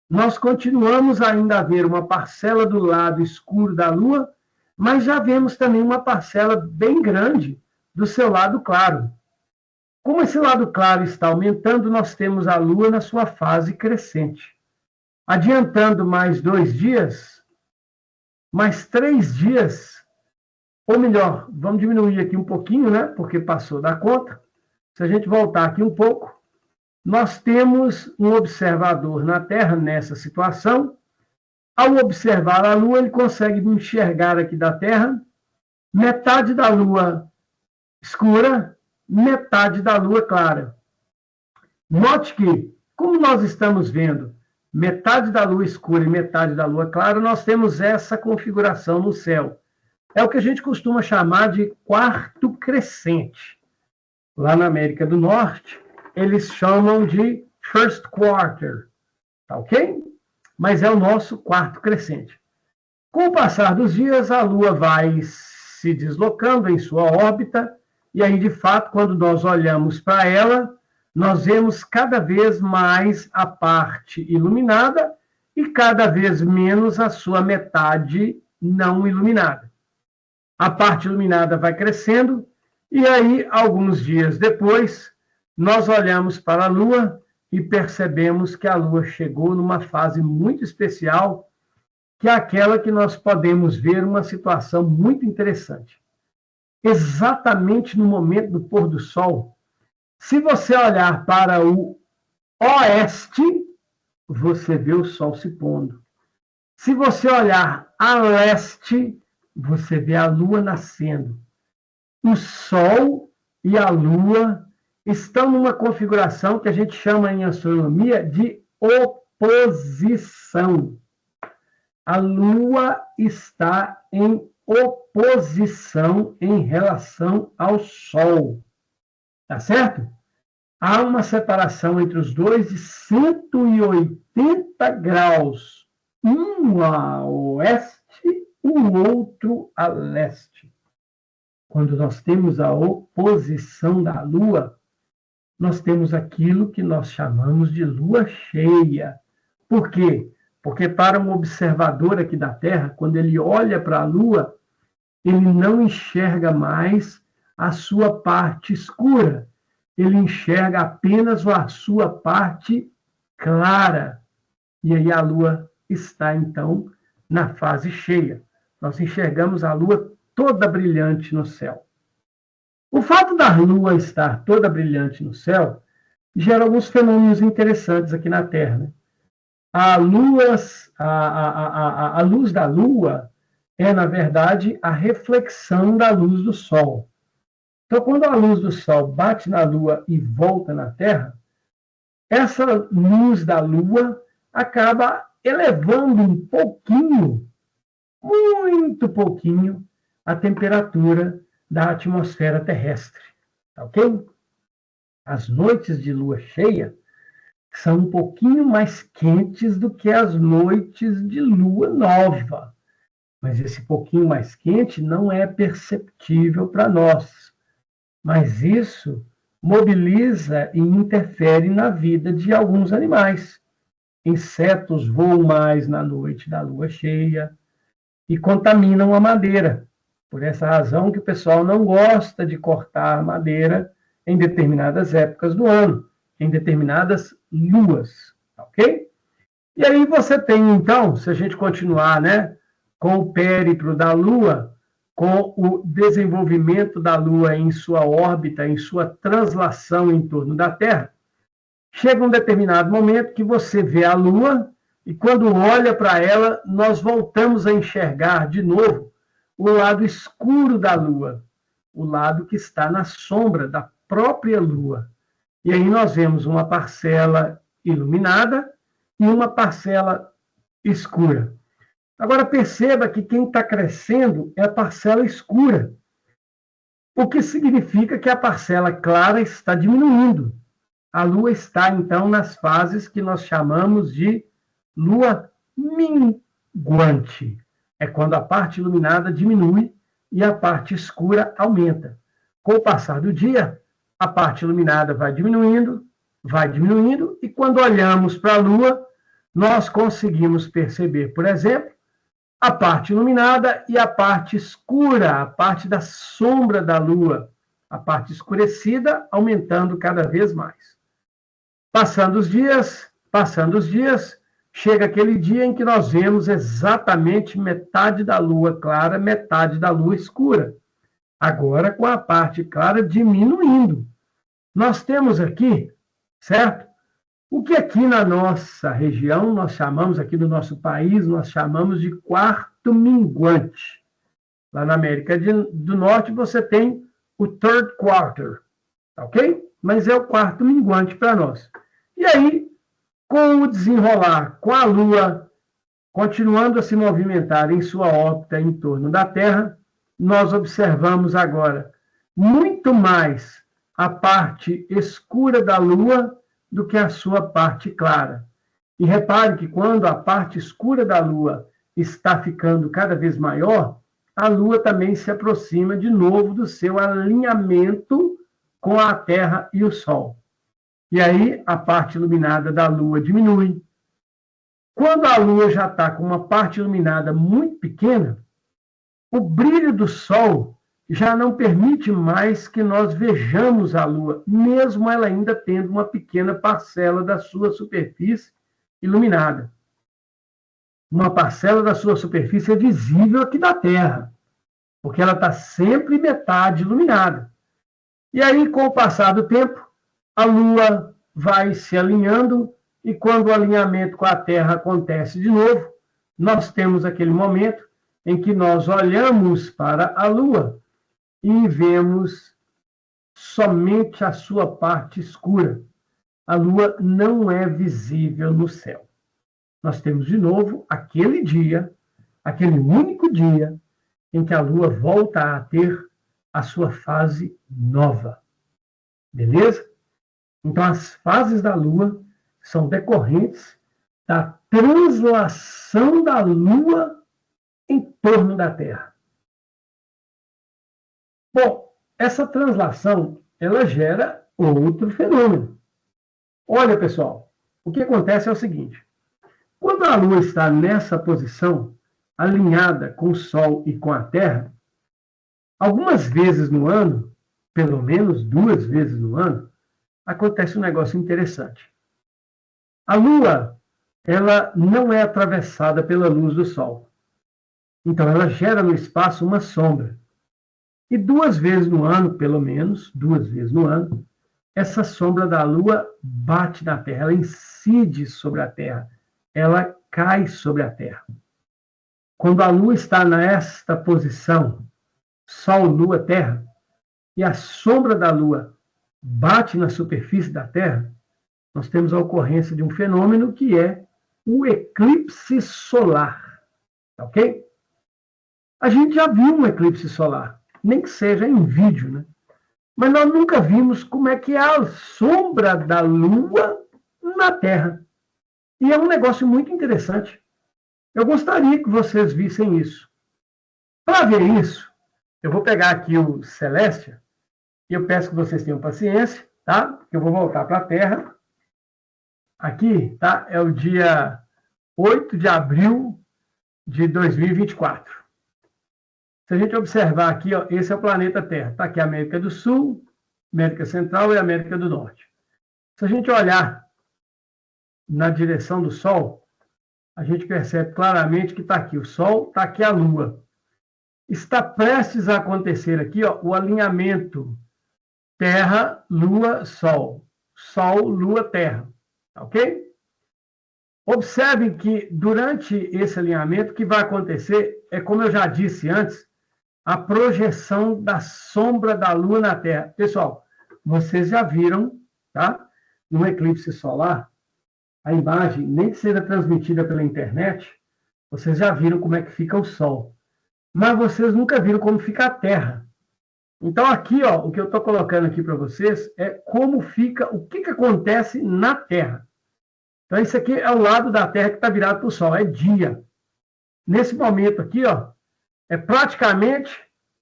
nós continuamos ainda a ver uma parcela do lado escuro da Lua, mas já vemos também uma parcela bem grande do seu lado claro. Como esse lado claro está aumentando, nós temos a Lua na sua fase crescente. Adiantando mais 2 dias, mais 3 dias, ou melhor, vamos diminuir aqui um pouquinho, né? Porque passou da conta. Se a gente voltar aqui um pouco, nós temos um observador na Terra nessa situação. Ao observar a Lua, ele consegue enxergar aqui da Terra metade da Lua escura, metade da Lua clara. Note que, como nós estamos vendo metade da Lua escura e metade da Lua clara, nós temos essa configuração no céu. É o que a gente costuma chamar de quarto crescente. Lá na América do Norte, eles chamam de first quarter, tá ok? Mas é o nosso quarto crescente. Com o passar dos dias, a Lua vai se deslocando em sua órbita, e aí, de fato, quando nós olhamos para ela, nós vemos cada vez mais a parte iluminada e cada vez menos a sua metade não iluminada. A parte iluminada vai crescendo, e aí, alguns dias depois, nós olhamos para a Lua e percebemos que a Lua chegou numa fase muito especial, que é aquela que nós podemos ver uma situação muito interessante. Exatamente no momento do pôr do sol, se você olhar para o oeste, você vê o sol se pondo. Se você olhar a leste, você vê a lua nascendo. O sol e a lua estão numa configuração que a gente chama em astronomia de oposição. A lua está em oposição em relação ao Sol. Tá certo? Há uma separação entre os dois de 180 graus, um a oeste, o outro a leste. Quando nós temos a oposição da Lua, nós temos aquilo que nós chamamos de lua cheia. Por quê? Porque para um observador aqui da Terra, quando ele olha para a Lua, ele não enxerga mais a sua parte escura. Ele enxerga apenas a sua parte clara. E aí a Lua está, então, na fase cheia. Nós enxergamos a Lua toda brilhante no céu. O fato da Lua estar toda brilhante no céu gera alguns fenômenos interessantes aqui na Terra, né? A luz da Lua é, na verdade, a reflexão da luz do Sol. Então, quando a luz do Sol bate na Lua e volta na Terra, essa luz da Lua acaba elevando um pouquinho, muito pouquinho, a temperatura da atmosfera terrestre. Tá ok? As noites de lua cheia são um pouquinho mais quentes do que as noites de lua nova. Mas esse pouquinho mais quente não é perceptível para nós. Mas isso mobiliza e interfere na vida de alguns animais. Insetos voam mais na noite da lua cheia e contaminam a madeira. Por essa razão que o pessoal não gosta de cortar madeira em determinadas épocas do ano, em determinadas luas, ok? E aí você tem, então, se a gente continuar, né, com o périplo da Lua, com o desenvolvimento da Lua em sua órbita, em sua translação em torno da Terra, chega um determinado momento que você vê a Lua e quando olha para ela, nós voltamos a enxergar de novo o lado escuro da Lua, o lado que está na sombra da própria Lua. E aí nós vemos uma parcela iluminada e uma parcela escura. Agora perceba que quem está crescendo é a parcela escura, o que significa que a parcela clara está diminuindo. A Lua está, então, nas fases que nós chamamos de Lua minguante. É quando a parte iluminada diminui e a parte escura aumenta. Com o passar do dia, a parte iluminada vai diminuindo, e quando olhamos para a Lua, nós conseguimos perceber, por exemplo, a parte iluminada e a parte escura, a parte da sombra da Lua, a parte escurecida aumentando cada vez mais. Passando os dias, chega aquele dia em que nós vemos exatamente metade da Lua clara, metade da Lua escura. Agora com a parte clara diminuindo. Nós temos aqui, certo? O que aqui na nossa região, nós chamamos, aqui no nosso país, nós chamamos de quarto minguante. Lá na América do Norte você tem o third quarter, ok? Mas é o quarto minguante para nós. E aí, com o desenrolar, com a Lua continuando a se movimentar em sua órbita em torno da Terra, nós observamos agora muito mais a parte escura da Lua do que a sua parte clara. E repare que quando a parte escura da Lua está ficando cada vez maior, a Lua também se aproxima de novo do seu alinhamento com a Terra e o Sol. E aí a parte iluminada da Lua diminui. Quando a Lua já está com uma parte iluminada muito pequena, o brilho do Sol já não permite mais que nós vejamos a Lua, mesmo ela ainda tendo uma pequena parcela da sua superfície iluminada. Uma parcela da sua superfície é visível aqui da Terra, porque ela está sempre metade iluminada. E aí, com o passar do tempo, a Lua vai se alinhando, e quando o alinhamento com a Terra acontece de novo, nós temos aquele momento em que nós olhamos para a Lua e vemos somente a sua parte escura. A Lua não é visível no céu. Nós temos de novo aquele dia, aquele único dia, em que a Lua volta a ter a sua fase nova. Beleza? Então, as fases da Lua são decorrentes da translação da Lua em torno da Terra. Bom, essa translação, ela gera outro fenômeno. Olha, pessoal, o que acontece é o seguinte. Quando a Lua está nessa posição, alinhada com o Sol e com a Terra, algumas vezes no ano, pelo menos 2 vezes no ano, acontece um negócio interessante. A Lua, ela não é atravessada pela luz do Sol. Então, ela gera no espaço uma sombra. E 2 vezes no ano, pelo menos, 2 vezes no ano, essa sombra da Lua bate na Terra, ela incide sobre a Terra, ela cai sobre a Terra. Quando a Lua está nesta posição, Sol, Lua, Terra, e a sombra da Lua bate na superfície da Terra, nós temos a ocorrência de um fenômeno que é o eclipse solar. Ok? A gente já viu um eclipse solar, nem que seja em vídeo, né? Mas nós nunca vimos como é que é a sombra da Lua na Terra. E é um negócio muito interessante. Eu gostaria que vocês vissem isso. Para ver isso, eu vou pegar aqui o Celestia e eu peço que vocês tenham paciência, tá? Eu vou voltar para a Terra. Aqui, tá? É o dia 8 de abril de 2024. Se a gente observar aqui, ó, esse é o planeta Terra. Está aqui a América do Sul, América Central e América do Norte. Se a gente olhar na direção do Sol, a gente percebe claramente que está aqui o Sol, está aqui a Lua. Está prestes a acontecer aqui, ó, o alinhamento Terra, Lua, Sol. Sol, Lua, Terra. Ok? Observem que durante esse alinhamento, o que vai acontecer é, como eu já disse antes, a projeção da sombra da Lua na Terra. Pessoal, vocês já viram, tá? No eclipse solar, a imagem, nem que seja transmitida pela internet, vocês já viram como é que fica o Sol. Mas vocês nunca viram como fica a Terra. Então, aqui, ó, o que eu estou colocando aqui para vocês é como fica, o que acontece na Terra. Então, isso aqui é o lado da Terra que está virado para o Sol, é dia. Nesse momento aqui, ó, é praticamente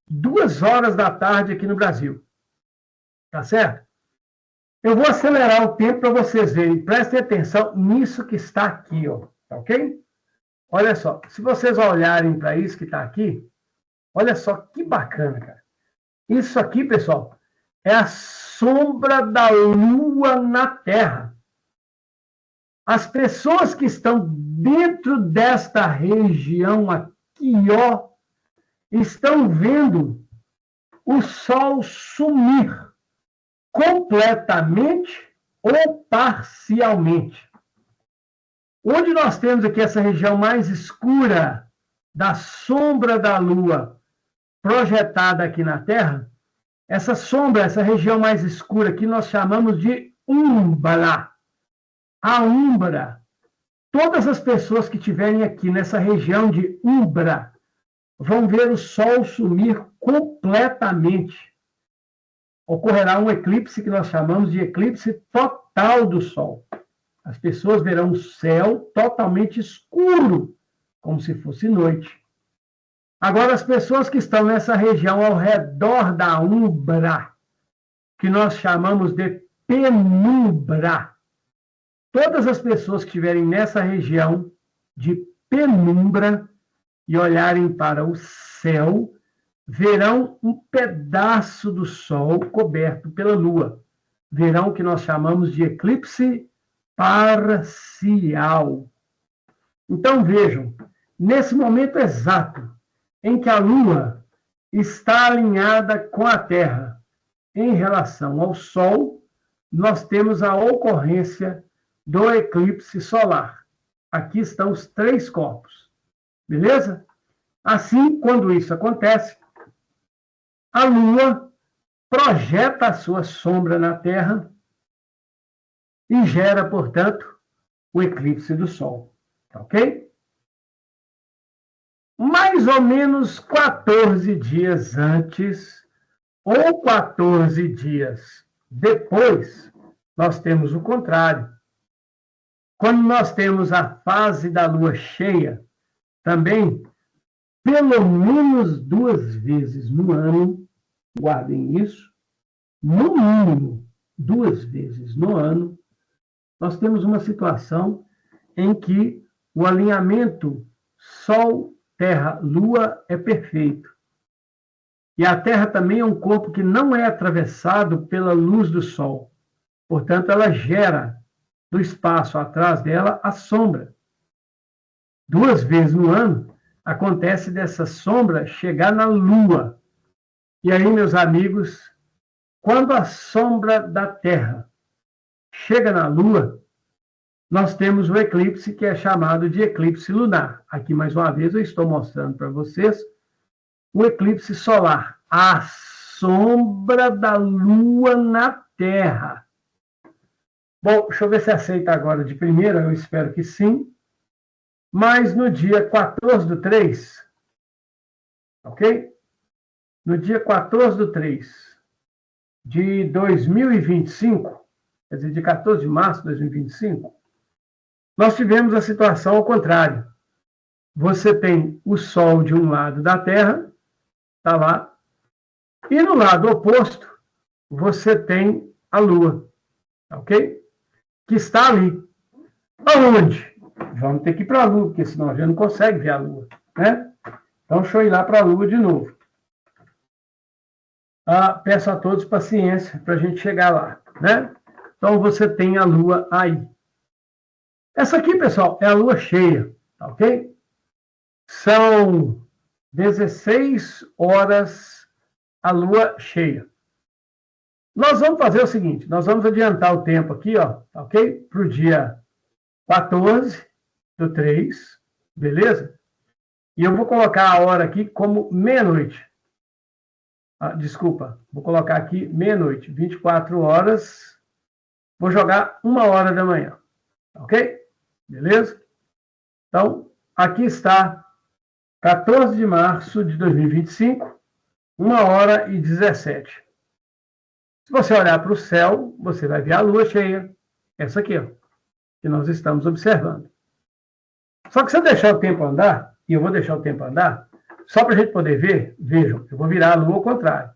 2 horas da tarde aqui no Brasil. Tá certo? Eu vou acelerar o tempo para vocês verem. Prestem atenção nisso que está aqui, ó. Tá ok? Olha só. Se vocês olharem para isso que está aqui, olha só que bacana, cara. Isso aqui, pessoal, é a sombra da Lua na Terra. As pessoas que estão dentro desta região aqui, ó, estão vendo o Sol sumir completamente ou parcialmente. Onde nós temos aqui essa região mais escura da sombra da Lua projetada aqui na Terra, essa sombra, essa região mais escura aqui, nós chamamos de Umbra. A Umbra. Todas as pessoas que estiverem aqui nessa região de Umbra vão ver o Sol sumir completamente. Ocorrerá um eclipse que nós chamamos de eclipse total do Sol. As pessoas verão o céu totalmente escuro, como se fosse noite. Agora, as pessoas que estão nessa região ao redor da Umbra, que nós chamamos de penumbra, todas as pessoas que estiverem nessa região de penumbra e olharem para o céu, verão um pedaço do Sol coberto pela Lua. Verão o que nós chamamos de eclipse parcial. Então, vejam, nesse momento exato em que a Lua está alinhada com a Terra em relação ao Sol, nós temos a ocorrência do eclipse solar. Aqui estão os 3 corpos. Beleza? Assim, quando isso acontece, a Lua projeta a sua sombra na Terra e gera, portanto, o eclipse do Sol. Ok? mais ou menos 14 dias antes ou 14 dias depois, nós temos o contrário. Quando nós temos a fase da lua cheia, também, pelo menos 2 vezes no ano, guardem isso, no mínimo 2 vezes no ano, nós temos uma situação em que o alinhamento Sol, Terra, Lua é perfeito. E a Terra também é um corpo que não é atravessado pela luz do Sol. Portanto, ela gera do espaço atrás dela a sombra. 2 vezes no ano, acontece dessa sombra chegar na Lua. E aí, meus amigos, quando a sombra da Terra chega na Lua, nós temos o eclipse que é chamado de eclipse lunar. Aqui, mais uma vez, eu estou mostrando para vocês o eclipse solar, a sombra da Lua na Terra. Bom, deixa eu ver se aceita agora de primeira, eu espero que sim. Mas no dia 14/3, ok? No dia 14/3 de 2025, quer dizer, de 14 de março de 2025, nós tivemos a situação ao contrário. Você tem o Sol de um lado da Terra, está lá, e no lado oposto, você tem a Lua, ok? Que está ali. Aonde? Vamos ter que ir para a Lua, porque senão a gente não consegue ver a Lua, né? Então, deixa eu ir lá para a Lua de novo. Peço a todos paciência para a gente chegar lá, né? Então, você tem a Lua aí. Essa aqui, pessoal, é a Lua cheia, ok? São 16 horas a Lua cheia. Nós vamos fazer o seguinte, nós vamos adiantar o tempo aqui, ó, ok? Para o dia 14/3, beleza? E eu vou colocar a hora aqui como meia-noite. Desculpa, vou colocar aqui meia-noite, 24 horas. Vou jogar 1h da manhã, ok? Beleza? Então, aqui está 14 de março de 2025, 1h17. Se você olhar para o céu, você vai ver a lua cheia, essa aqui, ó, que nós estamos observando. Só que se eu deixar o tempo andar, e eu vou deixar o tempo andar, só para a gente poder ver, vejam, eu vou virar a lua ao contrário.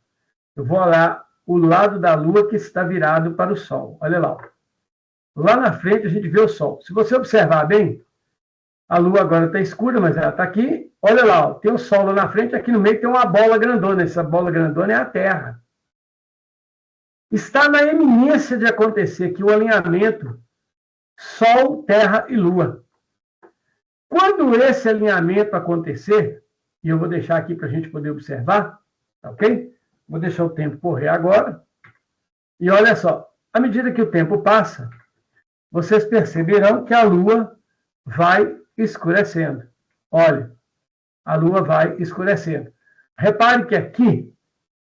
Eu vou olhar o lado da lua que está virado para o sol. Olha lá. Lá na frente a gente vê o sol. Se você observar bem, a lua agora está escura, mas ela está aqui. Olha lá, ó, tem o sol lá na frente, aqui no meio tem uma bola grandona. Essa bola grandona é a Terra. Está na eminência de acontecer aqui o alinhamento Sol, Terra e Lua. Quando esse alinhamento acontecer, e eu vou deixar aqui para a gente poder observar, ok? Vou deixar o tempo correr agora. E olha só, à medida que o tempo passa, vocês perceberão que a Lua vai escurecendo. Olha, a Lua vai escurecendo. Repare que aqui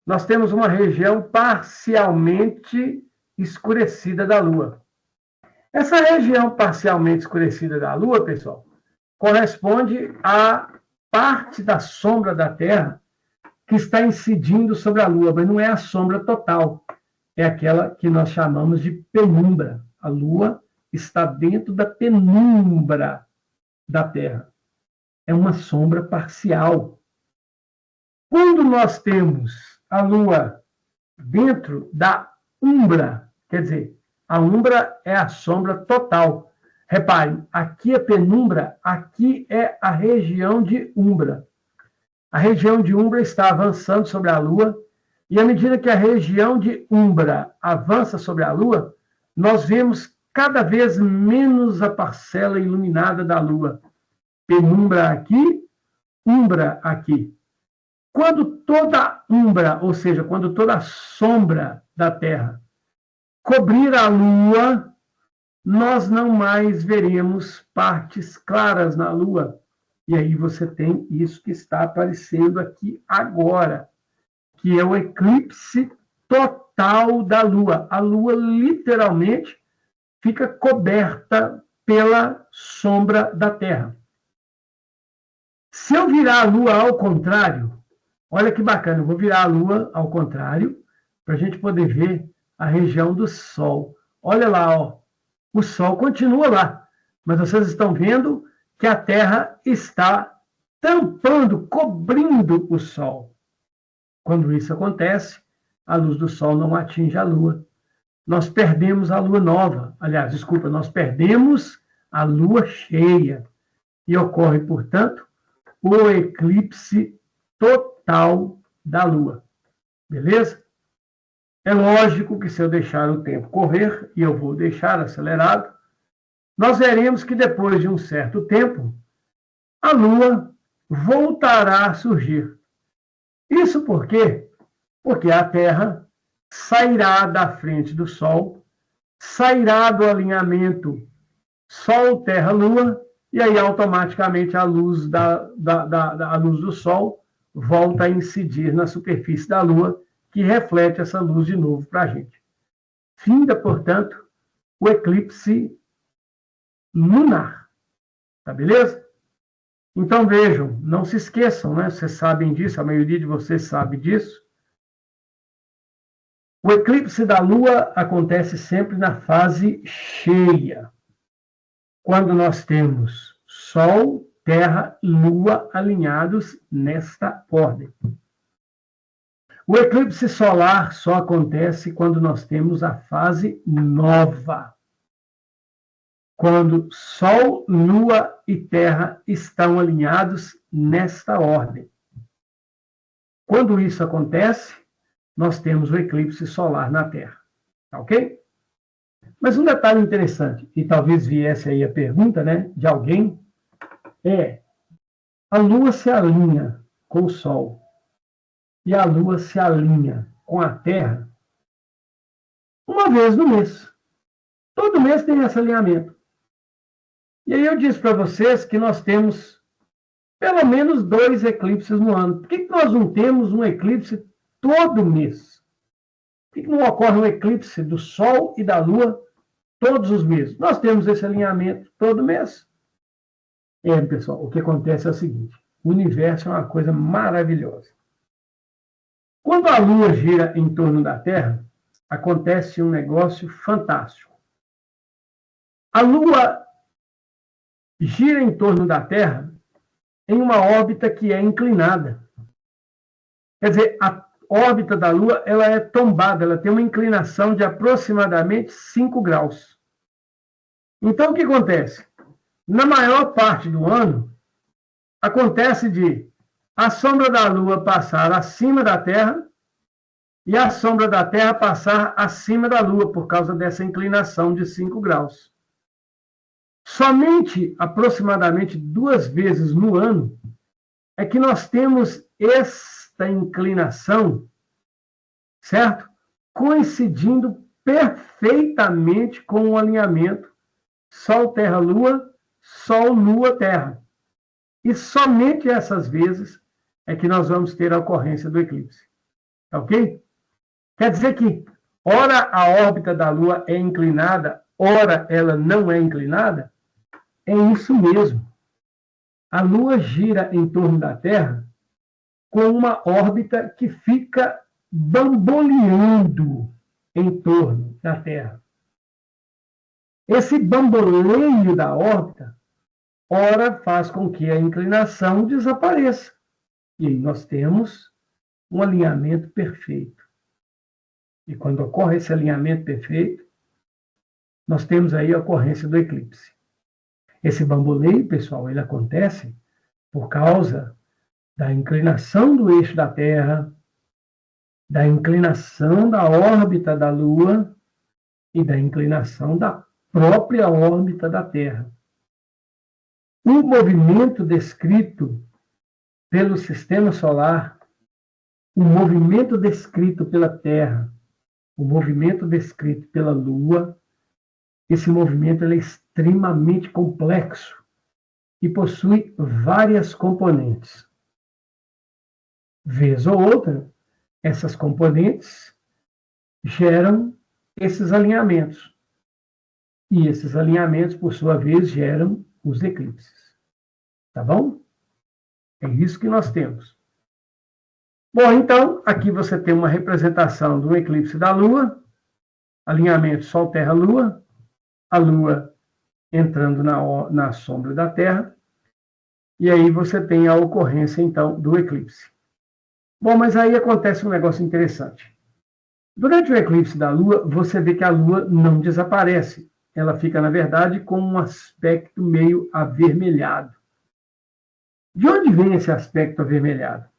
nós temos uma região parcialmente escurecida da Lua. Essa região parcialmente escurecida da Lua, pessoal, corresponde à parte da sombra da Terra que está incidindo sobre a Lua, mas não é a sombra total. É aquela que nós chamamos de penumbra. A Lua está dentro da penumbra da Terra. É uma sombra parcial. Quando nós temos a Lua dentro da umbra, quer dizer, a umbra é a sombra total. Reparem, aqui é penumbra, aqui é a região de umbra. A região de umbra está avançando sobre a Lua, e à medida que a região de umbra avança sobre a Lua, nós vemos cada vez menos a parcela iluminada da Lua. Penumbra aqui, umbra aqui. Quando toda umbra, ou seja, quando toda a sombra da Terra cobrir a Lua, nós não mais veremos partes claras na Lua. E aí você tem isso que está aparecendo aqui agora, que é o eclipse total da Lua. A Lua, literalmente, fica coberta pela sombra da Terra. Se eu virar a Lua ao contrário, olha que bacana, eu vou virar a Lua ao contrário, para a gente poder ver a região do Sol. Olha lá, ó, o Sol continua lá, mas vocês estão vendo que a Terra está tampando, cobrindo o Sol. Quando isso acontece, a luz do Sol não atinge a Lua. Nós perdemos a Lua nova. Aliás, desculpa, nós perdemos a Lua cheia. E ocorre, portanto, o eclipse total da Lua. Beleza? É lógico que se eu deixar o tempo correr, e eu vou deixar acelerado, nós veremos que depois de um certo tempo, a Lua voltará a surgir. Isso por quê? Porque a Terra sairá da frente do Sol, sairá do alinhamento Sol, Terra, Lua, e aí automaticamente a luz, a luz do Sol volta a incidir na superfície da Lua, que reflete essa luz de novo para a gente. Finda, portanto, o eclipse lunar. Tá beleza? Então vejam, não se esqueçam, né? Vocês sabem disso, a maioria de vocês sabe disso. O eclipse da Lua acontece sempre na fase cheia, quando nós temos Sol, Terra e Lua alinhados nesta ordem. O eclipse solar só acontece quando nós temos a fase nova, quando Sol, Lua e Terra estão alinhados nesta ordem. Quando isso acontece, nós temos o eclipse solar na Terra. Tá ok? Mas um detalhe interessante, e talvez viesse aí a pergunta, né, de alguém, é: a Lua se alinha com o Sol e a Lua se alinha com a Terra uma vez no mês. Todo mês tem esse alinhamento. E aí eu disse para vocês que nós temos pelo menos 2 eclipses no ano. Por que nós não temos um eclipse todo mês? Por que não ocorre um eclipse do Sol e da Lua todos os meses? Nós temos esse alinhamento todo mês. Pessoal, o que acontece é o seguinte: o universo é uma coisa maravilhosa. Quando a Lua gira em torno da Terra, acontece um negócio fantástico. A Lua gira em torno da Terra em uma órbita que é inclinada. Quer dizer, a órbita da Lua ela é tombada, ela tem uma inclinação de aproximadamente 5 graus. Então, o que acontece? Na maior parte do ano, acontece de a sombra da Lua passar acima da Terra e a sombra da Terra passar acima da Lua, por causa dessa inclinação de 5 graus. Somente aproximadamente 2 vezes no ano é que nós temos esta inclinação, certo? Coincidindo perfeitamente com o alinhamento Sol, Terra, Lua, Sol, Lua, Terra. E somente essas vezes é que nós vamos ter a ocorrência do eclipse. Tá ok? Quer dizer que, ora a órbita da Lua é inclinada, ora ela não é inclinada? É isso mesmo. A Lua gira em torno da Terra com uma órbita que fica bamboleando em torno da Terra. Esse bamboleio da órbita, ora faz com que a inclinação desapareça. E aí nós temos um alinhamento perfeito. E quando ocorre esse alinhamento perfeito, nós temos aí a ocorrência do eclipse. Esse bamboleio, pessoal, ele acontece por causa da inclinação do eixo da Terra, da inclinação da órbita da Lua e da inclinação da própria órbita da Terra. O movimento descrito pelo Sistema Solar, o movimento descrito pela Terra, o movimento descrito pela Lua, esse movimento é extremamente complexo e possui várias componentes. Vez ou outra, essas componentes geram esses alinhamentos. E esses alinhamentos, por sua vez, geram os eclipses. Tá bom? É isso que nós temos. Bom, então, aqui você tem uma representação do eclipse da Lua, alinhamento Sol, Terra, Lua, a Lua entrando na sombra da Terra, e aí você tem a ocorrência, então, do eclipse. Bom, mas aí acontece um negócio interessante. Durante o eclipse da Lua, você vê que a Lua não desaparece. Ela fica, na verdade, com um aspecto meio avermelhado. De onde vem esse aspecto avermelhado?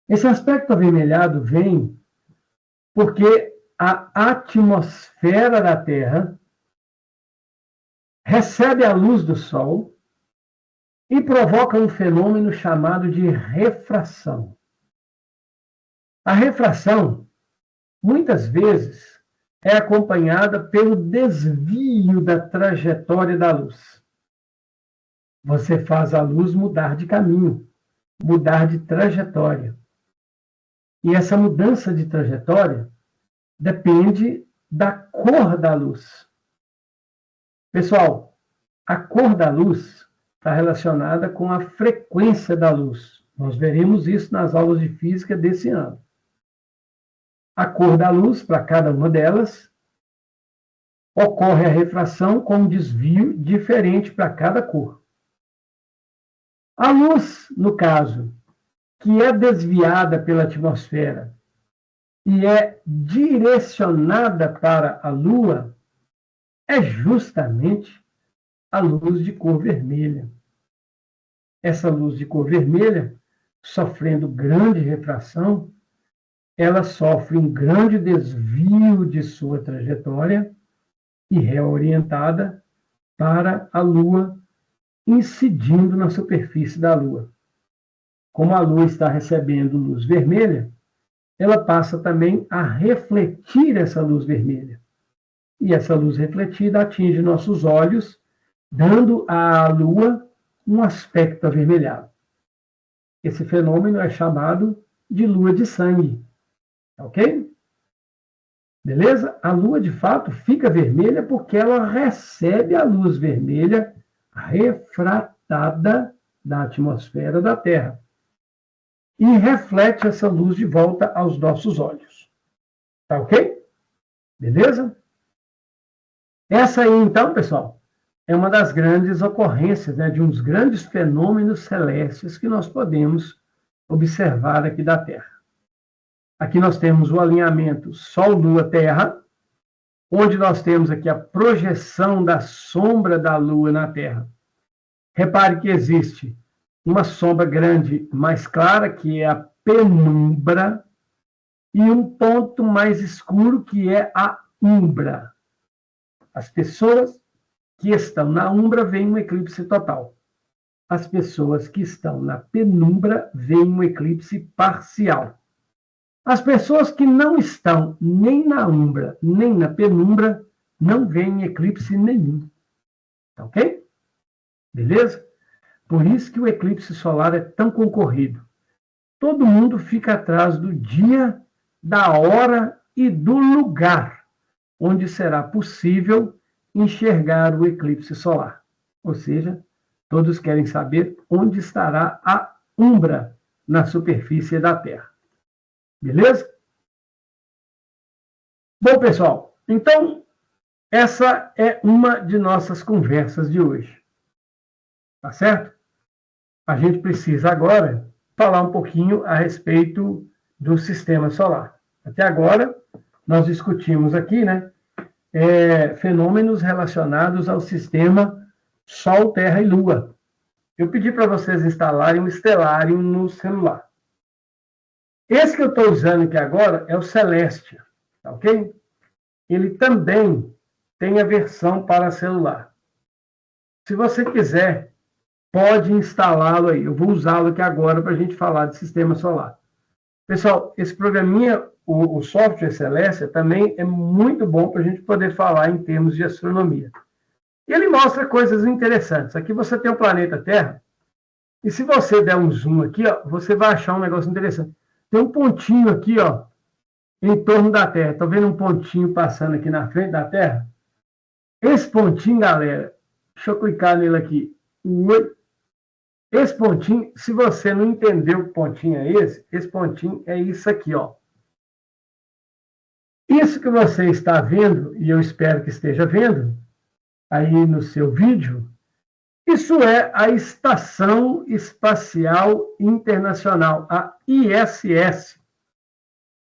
Esse aspecto avermelhado vem porque a atmosfera da Terra recebe a luz do Sol e provoca um fenômeno chamado de refração. A refração, muitas vezes, é acompanhada pelo desvio da trajetória da luz. Você faz a luz mudar de caminho, mudar de trajetória. E essa mudança de trajetória depende da cor da luz. Pessoal, a cor da luz está relacionada com a frequência da luz. Nós veremos isso nas aulas de física desse ano. A cor da luz, para cada uma delas, ocorre a refração com um desvio diferente para cada cor. A luz, no caso, que é desviada pela atmosfera e é direcionada para a Lua, é justamente a luz de cor vermelha. Essa luz de cor vermelha, sofrendo grande refração, ela sofre um grande desvio de sua trajetória e reorientada para a Lua, incidindo na superfície da Lua. Como a Lua está recebendo luz vermelha, ela passa também a refletir essa luz vermelha. E essa luz refletida atinge nossos olhos, dando à Lua um aspecto avermelhado. Esse fenômeno é chamado de lua de sangue. Ok? Beleza? A Lua, de fato, fica vermelha porque ela recebe a luz vermelha refratada da atmosfera da Terra e reflete essa luz de volta aos nossos olhos. Tá ok? Beleza? Essa aí, então, pessoal, é uma das grandes ocorrências, né, de uns grandes fenômenos celestes que nós podemos observar aqui da Terra. Aqui nós temos o alinhamento Sol, Lua, Terra, onde nós temos aqui a projeção da sombra da Lua na Terra. Repare que existe uma sombra grande mais clara, que é a penumbra, e um ponto mais escuro, que é a umbra. As pessoas que estão na umbra veem um eclipse total. As pessoas que estão na penumbra veem um eclipse parcial. As pessoas que não estão nem na umbra, nem na penumbra, não veem eclipse nenhum. Ok? Beleza? Por isso que o eclipse solar é tão concorrido. Todo mundo fica atrás do dia, da hora e do lugar onde será possível enxergar o eclipse solar. Ou seja, todos querem saber onde estará a umbra na superfície da Terra. Beleza? Bom, pessoal, então, essa é uma de nossas conversas de hoje. Tá certo? A gente precisa agora falar um pouquinho a respeito do sistema solar. Até agora, nós discutimos aqui, né, fenômenos relacionados ao sistema Sol, Terra e Lua. Eu pedi para vocês instalarem um Stellarium no celular. Esse que eu estou usando aqui agora é o Celestia, tá ok? Ele também tem a versão para celular. Se você quiser, pode instalá-lo aí. Eu vou usá-lo aqui agora para a gente falar de sistema solar. Pessoal, esse programinha, o software Celestia, também é muito bom para a gente poder falar em termos de astronomia. E ele mostra coisas interessantes. Aqui você tem o planeta Terra, e se você der um zoom aqui, ó, você vai achar um negócio interessante. Tem um pontinho aqui, ó, em torno da Terra. Está vendo um pontinho passando aqui na frente da Terra? Esse pontinho, galera, deixa eu clicar nele aqui. Esse pontinho, se você não entendeu que pontinho é esse pontinho é isso aqui, ó. Isso que você está vendo, e eu espero que esteja vendo, aí no seu vídeo, isso é a Estação Espacial Internacional, a ISS.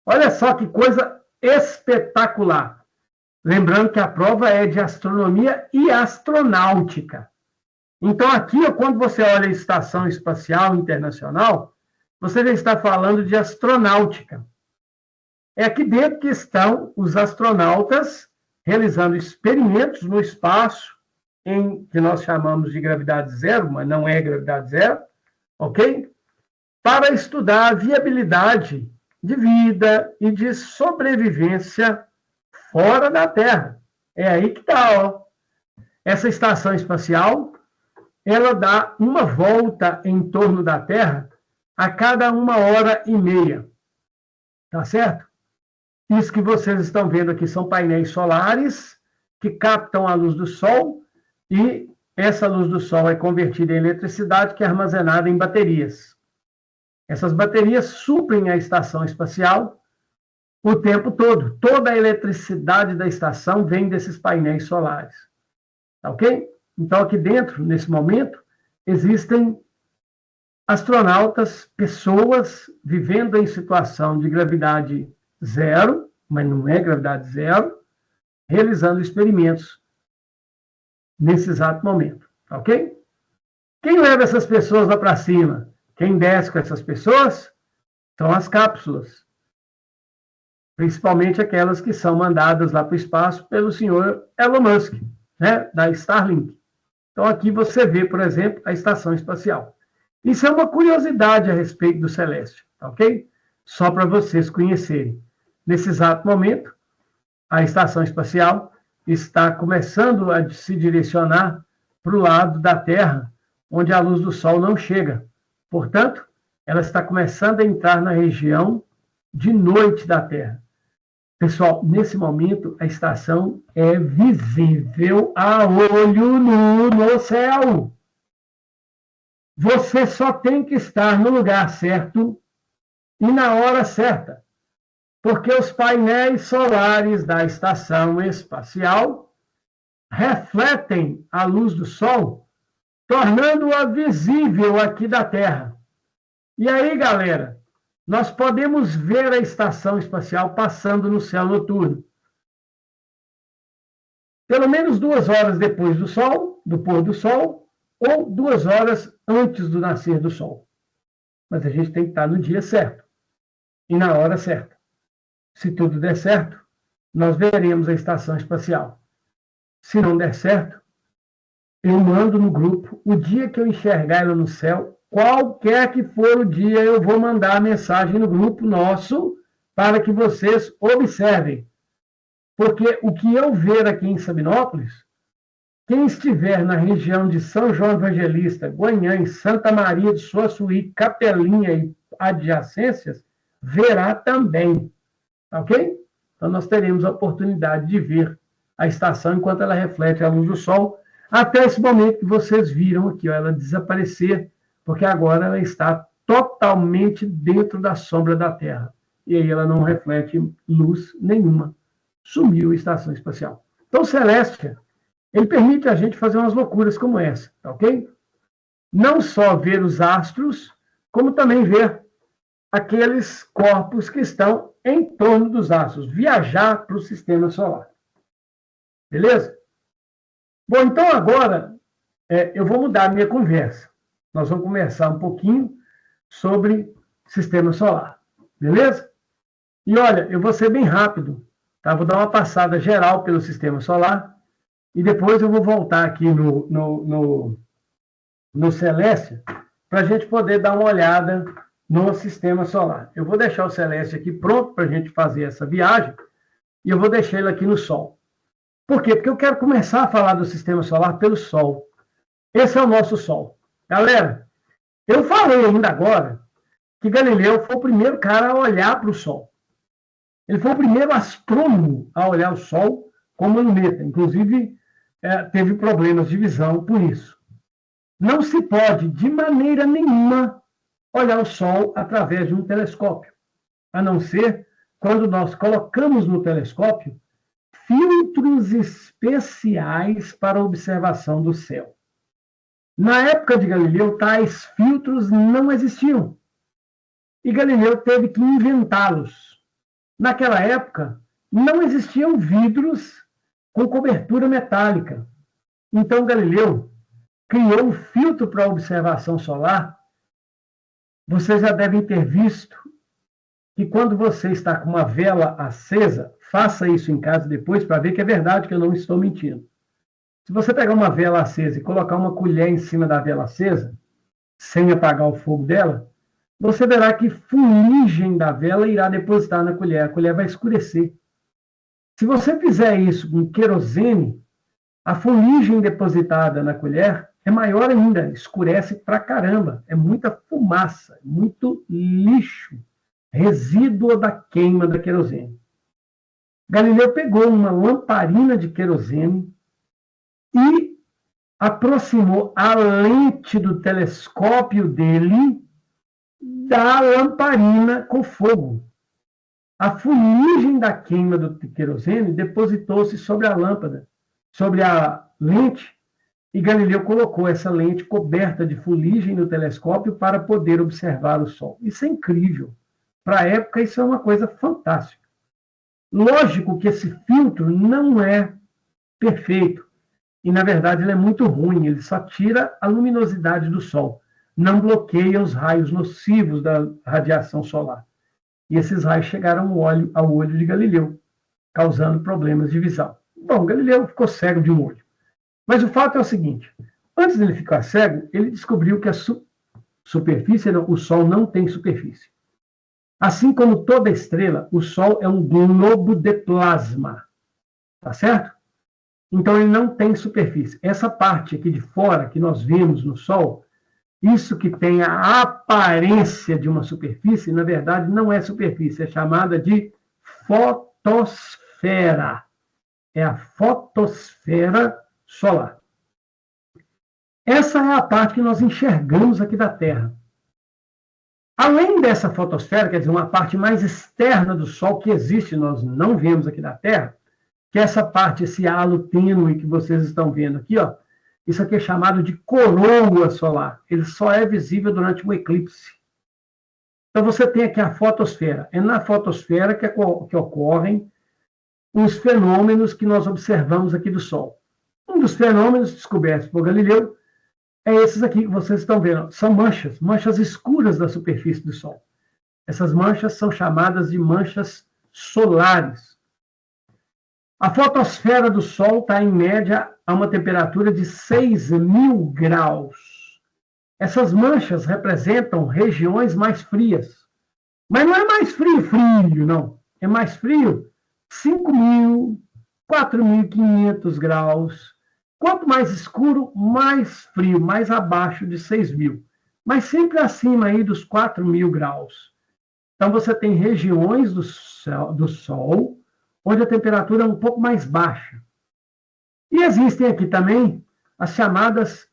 Olha só que coisa espetacular. Lembrando que a prova é de astronomia e astronáutica. Então, aqui, quando você olha a Estação Espacial Internacional, você já está falando de astronáutica. É aqui dentro que estão os astronautas realizando experimentos no espaço, que nós chamamos de gravidade zero, mas não é gravidade zero, ok? Para estudar a viabilidade de vida e de sobrevivência fora da Terra. É aí que está, ó. Essa estação espacial, ela dá uma volta em torno da Terra a cada 1h30. Tá certo? Isso que vocês estão vendo aqui são painéis solares que captam a luz do Sol e essa luz do Sol é convertida em eletricidade que é armazenada em baterias. Essas baterias suprem a estação espacial o tempo todo. Toda a eletricidade da estação vem desses painéis solares. Tá ok? Então, aqui dentro, nesse momento, existem astronautas, pessoas vivendo em situação de gravidade zero, mas não é gravidade zero, realizando experimentos nesse exato momento. Tá ok? Quem leva essas pessoas lá para cima? Quem desce com essas pessoas são as cápsulas. Principalmente aquelas que são mandadas lá para o espaço pelo senhor Elon Musk, né, da Starlink. Então, aqui você vê, por exemplo, a estação espacial. Isso é uma curiosidade a respeito do Celeste, tá ok? Só para vocês conhecerem. Nesse exato momento, a estação espacial está começando a se direcionar para o lado da Terra, onde a luz do Sol não chega. Portanto, ela está começando a entrar na região de noite da Terra. Pessoal, nesse momento, a estação é visível a olho nu no céu. Você só tem que estar no lugar certo e na hora certa, porque os painéis solares da estação espacial refletem a luz do Sol, tornando-a visível aqui da Terra. E aí, galera, nós podemos ver a estação espacial passando no céu noturno. Pelo menos 2 horas depois do Sol, do pôr do Sol, ou 2 horas antes do nascer do Sol. Mas a gente tem que estar no dia certo e na hora certa. Se tudo der certo, nós veremos a estação espacial. Se não der certo, eu mando no grupo, o dia que eu enxergar ela no céu, qualquer que for o dia, eu vou mandar a mensagem no grupo nosso para que vocês observem. Porque o que eu ver aqui em Sabinópolis, quem estiver na região de São João Evangelista, Guanhães, Santa Maria de Suaçuí, Capelinha e adjacências, verá também. Ok? Então, nós teremos a oportunidade de ver a estação enquanto ela reflete a luz do Sol, até esse momento que vocês viram aqui, ó, ela desaparecer, porque agora ela está totalmente dentro da sombra da Terra. E aí ela não reflete luz nenhuma. Sumiu a estação espacial. Então, o Celeste, ele permite a gente fazer umas loucuras como essa, tá ok? Não só ver os astros, como também ver aqueles corpos que estão em torno dos astros, viajar para o sistema solar. Beleza? Bom, então agora eu vou mudar a minha conversa. Nós vamos conversar um pouquinho sobre sistema solar. Beleza? E olha, eu vou ser bem rápido, tá? Vou dar uma passada geral pelo sistema solar e depois eu vou voltar aqui no Celeste para a gente poder dar uma olhada no sistema solar. Eu vou deixar o Celeste aqui pronto para a gente fazer essa viagem e eu vou deixar ele aqui no Sol. Por quê? Porque eu quero começar a falar do sistema solar pelo Sol. Esse é o nosso Sol. Galera, eu falei ainda agora que Galileu foi o primeiro cara a olhar para o Sol. Ele foi o primeiro astrônomo a olhar o Sol como luneta. Inclusive, teve problemas de visão por isso. não se pode, de maneira nenhuma, olhar o Sol através de um telescópio, a não ser quando nós colocamos no telescópio filtros especiais para observação do céu. Na época de Galileu, tais filtros não existiam. E Galileu teve que inventá-los. Naquela época, não existiam vidros com cobertura metálica. Então, Galileu criou um filtro para observação solar. Vocês já devem ter visto que quando você está com uma vela acesa, faça isso em casa depois para ver que é verdade, que eu não estou mentindo. Se você pegar uma vela acesa e colocar uma colher em cima da vela acesa, sem apagar o fogo dela, você verá que fuligem da vela irá depositar na colher. A colher vai escurecer. Se você fizer isso com querosene, a fuligem depositada na colher é maior ainda, escurece pra caramba. É muita fumaça, muito lixo, resíduo da queima da querosene. Galileu pegou uma lamparina de querosene e aproximou a lente do telescópio dele da lamparina com fogo. A fuligem da queima do querosene depositou-se sobre a lâmpada, sobre a lente, e Galileu colocou essa lente coberta de fuligem no telescópio para poder observar o Sol. Isso é incrível. Para a época, isso é uma coisa fantástica. Lógico que esse filtro não é perfeito, e, na verdade, ele é muito ruim, ele só tira a luminosidade do Sol, não bloqueia os raios nocivos da radiação solar. E esses raios chegaram ao olho de Galileu, causando problemas de visão. Bom, Galileu ficou cego de um olho. Mas o fato é o seguinte, antes dele ficar cego, ele descobriu que a superfície, o Sol não tem superfície. Assim como toda estrela, o Sol é um globo de plasma, tá certo? Então ele não tem superfície. Essa parte aqui de fora que nós vemos no Sol, isso que tem a aparência de uma superfície, na verdade não é superfície, é chamada de fotosfera. É a fotosfera solar. Essa é a parte que nós enxergamos aqui da Terra. Além dessa fotosfera, quer dizer, uma parte mais externa do Sol que existe, nós não vemos aqui da Terra, que é essa parte, esse halo tênue que vocês estão vendo aqui, ó, isso aqui é chamado de coroa solar. Ele só é visível durante um eclipse. Então, você tem aqui a fotosfera. É na fotosfera que ocorrem os fenômenos que nós observamos aqui do Sol. Um dos fenômenos descobertos por Galileu é esses aqui que vocês estão vendo. São manchas escuras da superfície do Sol. Essas manchas são chamadas de manchas solares. A fotosfera do Sol está, em média, a uma temperatura de 6.000 graus. Essas manchas representam regiões mais frias. Mas não é mais frio, não. É mais frio 5.000, 4.500 graus. Quanto mais escuro, mais frio, mais abaixo de 6.000. Mas sempre acima aí dos 4.000 graus. Então, você tem regiões do Sol onde a temperatura é um pouco mais baixa. E existem aqui também as chamadas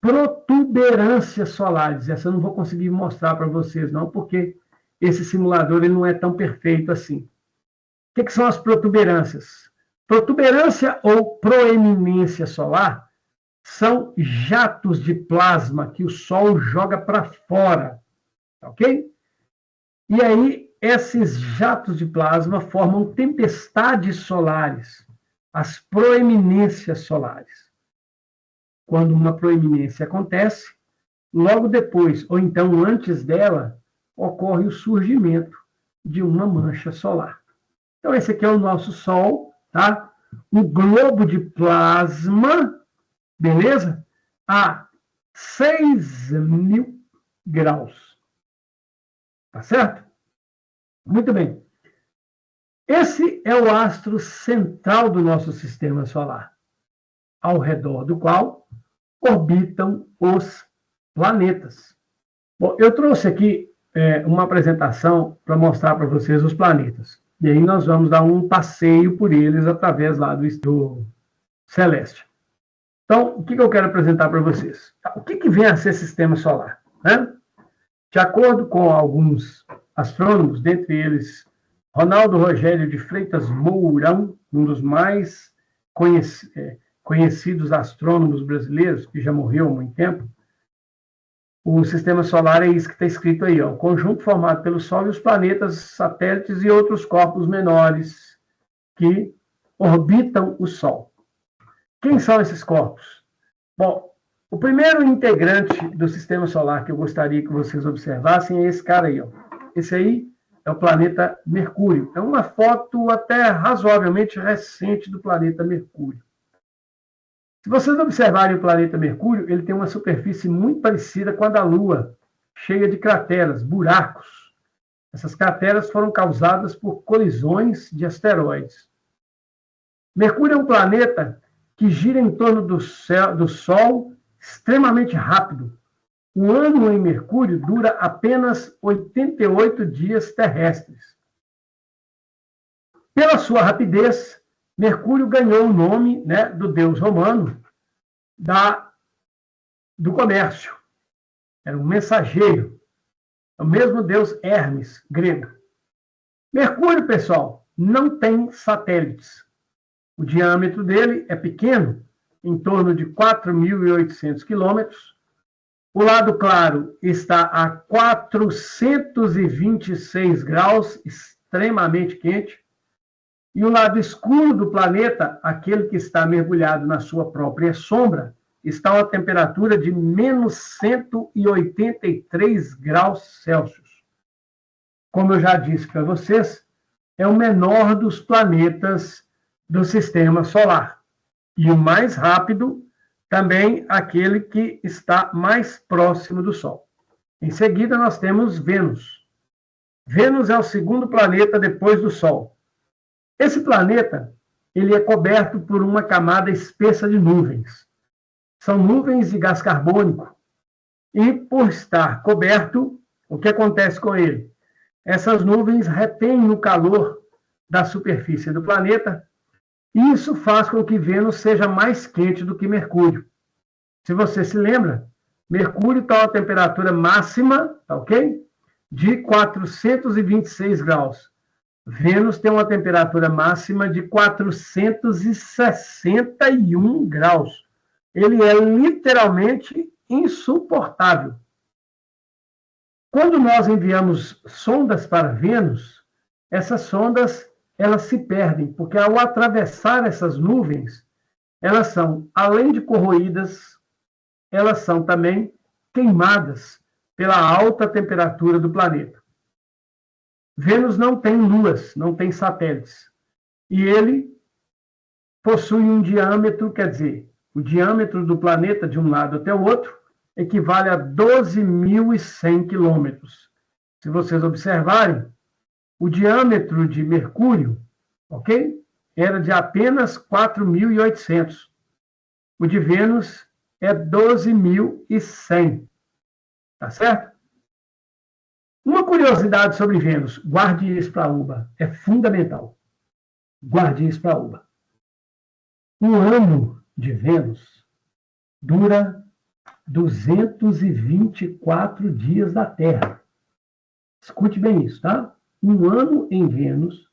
protuberâncias solares. Essa eu não vou conseguir mostrar para vocês, não, porque esse simulador ele não é tão perfeito assim. O que são as protuberâncias? Protuberância ou proeminência solar são jatos de plasma que o Sol joga para fora, ok? E aí, esses jatos de plasma formam tempestades solares, as proeminências solares. Quando uma proeminência acontece, logo depois, ou então antes dela, ocorre o surgimento de uma mancha solar. Então, esse aqui é o nosso Sol, tá? Um globo de plasma, beleza? A 6.000 graus. Tá certo? Muito bem. Esse é o astro central do nosso sistema solar, ao redor do qual orbitam os planetas. Bom, eu trouxe aqui uma apresentação para mostrar para vocês os planetas. E aí nós vamos dar um passeio por eles através lá do celeste. Então, o que eu quero apresentar para vocês? O que vem a ser sistema solar? Né? De acordo com alguns astrônomos, dentre eles Ronaldo Rogério de Freitas Mourão, um dos mais conhecidos astrônomos brasileiros, que já morreu há muito tempo, o sistema solar é isso que está escrito aí, ó, o conjunto formado pelo Sol e os planetas, satélites e outros corpos menores que orbitam o Sol. Quem são esses corpos? Bom, o primeiro integrante do sistema solar que eu gostaria que vocês observassem é esse cara aí, ó. Esse aí é o planeta Mercúrio. É uma foto até razoavelmente recente do planeta Mercúrio. Se vocês observarem o planeta Mercúrio, ele tem uma superfície muito parecida com a da Lua, cheia de crateras, buracos. Essas crateras foram causadas por colisões de asteroides. Mercúrio é um planeta que gira em torno do Sol extremamente rápido. Um ano em Mercúrio dura apenas 88 dias terrestres. Pela sua rapidez, Mercúrio ganhou o nome, né, do deus romano do comércio. Era um mensageiro. É o mesmo deus Hermes, grego. Mercúrio, pessoal, não tem satélites. O diâmetro dele é pequeno, em torno de 4.800 quilômetros. O lado claro está a 426 graus, extremamente quente. E o lado escuro do planeta, aquele que está mergulhado na sua própria sombra, está a uma temperatura de menos 183 graus Celsius. Como eu já disse para vocês, é o menor dos planetas do sistema solar. E o mais rápido, também aquele que está mais próximo do Sol. Em seguida, nós temos Vênus. Vênus é o segundo planeta depois do Sol. Esse planeta, ele é coberto por uma camada espessa de nuvens. São nuvens de gás carbônico. E, por estar coberto, o que acontece com ele? Essas nuvens retêm o calor da superfície do planeta, e isso faz com que Vênus seja mais quente do que Mercúrio. Se você se lembra, Mercúrio está a temperatura máxima, tá ok? De 426 graus. Vênus tem uma temperatura máxima de 461 graus. Ele é literalmente insuportável. Quando nós enviamos sondas para Vênus, essas sondas elas se perdem, porque ao atravessar essas nuvens, elas são, além de corroídas, elas são também queimadas pela alta temperatura do planeta. Vênus não tem luas, não tem satélites. E ele possui um diâmetro, quer dizer, o diâmetro do planeta de um lado até o outro equivale a 12.100 quilômetros. Se vocês observarem, o diâmetro de Mercúrio, ok? Era de apenas 4.800. O de Vênus é 12.100. Tá certo? Uma curiosidade sobre Vênus, guarde isso para a UBA, é fundamental. Guarde isso para a UBA. Um ano de Vênus dura 224 dias da Terra. Escute bem isso, tá? Um ano em Vênus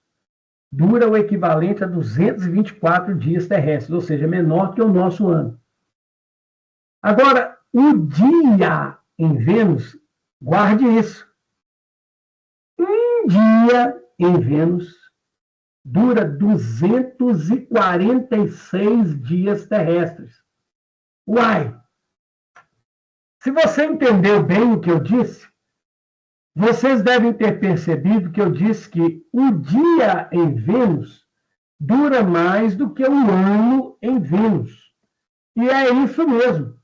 dura o equivalente a 224 dias terrestres, ou seja, menor que o nosso ano. Agora, o dia em Vênus, guarde isso. Um dia em Vênus dura 246 dias terrestres. Uai! Se você entendeu bem o que eu disse, vocês devem ter percebido que eu disse que o dia em Vênus dura mais do que um ano em Vênus. E é isso mesmo.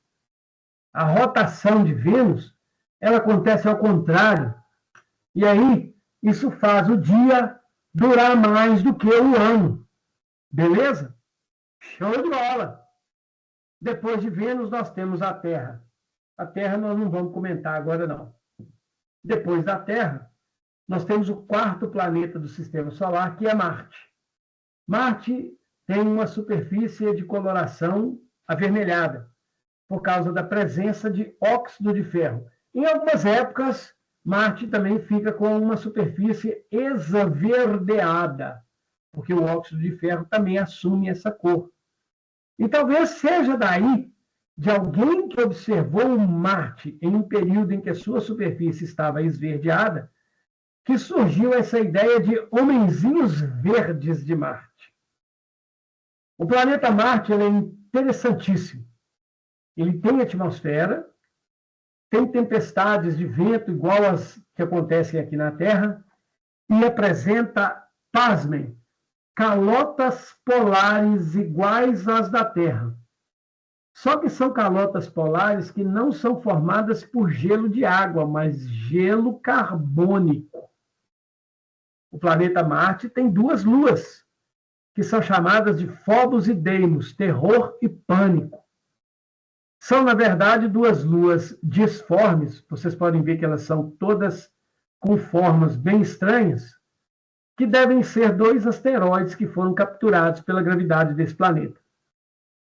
A rotação de Vênus, ela acontece ao contrário. E aí, isso faz o dia durar mais do que o ano. Beleza? Show de bola! Depois de Vênus, nós temos a Terra. A Terra nós não vamos comentar agora, não. Depois da Terra, nós temos o quarto planeta do Sistema Solar, que é Marte. Marte tem uma superfície de coloração avermelhada, por causa da presença de óxido de ferro. Em algumas épocas, Marte também fica com uma superfície esverdeada, porque o óxido de ferro também assume essa cor. E talvez seja daí, de alguém que observou Marte em um período em que a sua superfície estava esverdeada, que surgiu essa ideia de homenzinhos verdes de Marte. O planeta Marte é interessantíssimo. Ele tem atmosfera, tem tempestades de vento igual às que acontecem aqui na Terra e apresenta, pasmem, calotas polares iguais às da Terra. Só que são calotas polares que não são formadas por gelo de água, mas gelo carbônico. O planeta Marte tem duas luas, que são chamadas de Phobos e Deimos, terror e pânico. São, na verdade, duas luas disformes, vocês podem ver que elas são todas com formas bem estranhas, que devem ser dois asteroides que foram capturados pela gravidade desse planeta.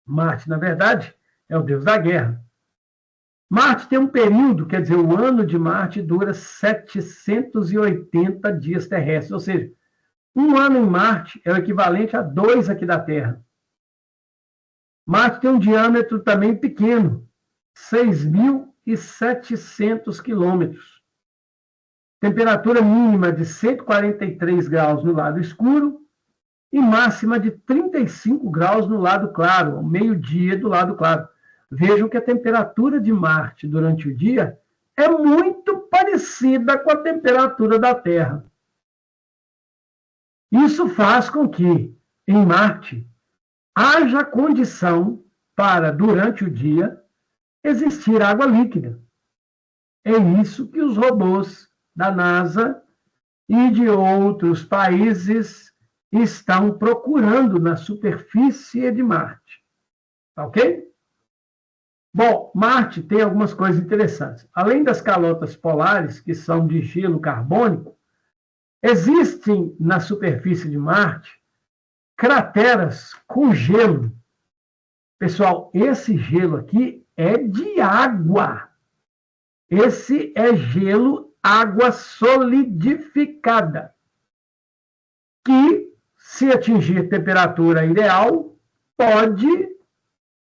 Marte, na verdade, é o deus da guerra. Marte tem um período, quer dizer, o ano de Marte dura 780 dias terrestres, ou seja, um ano em Marte é o equivalente a 2 aqui da Terra. Marte tem um diâmetro também pequeno, 6.700 quilômetros. Temperatura mínima de 143 graus no lado escuro e máxima de 35 graus no lado claro, ao meio-dia do lado claro. Vejam que a temperatura de Marte durante o dia é muito parecida com a temperatura da Terra. Isso faz com que, em Marte, haja condição para, durante o dia, existir água líquida. É isso que os robôs da NASA e de outros países estão procurando na superfície de Marte. Ok? Bom, Marte tem algumas coisas interessantes. Além das calotas polares, que são de gelo carbônico, existem na superfície de Marte crateras com gelo. Pessoal, esse gelo aqui é de água. Esse é gelo, água solidificada, que, se atingir temperatura ideal, pode,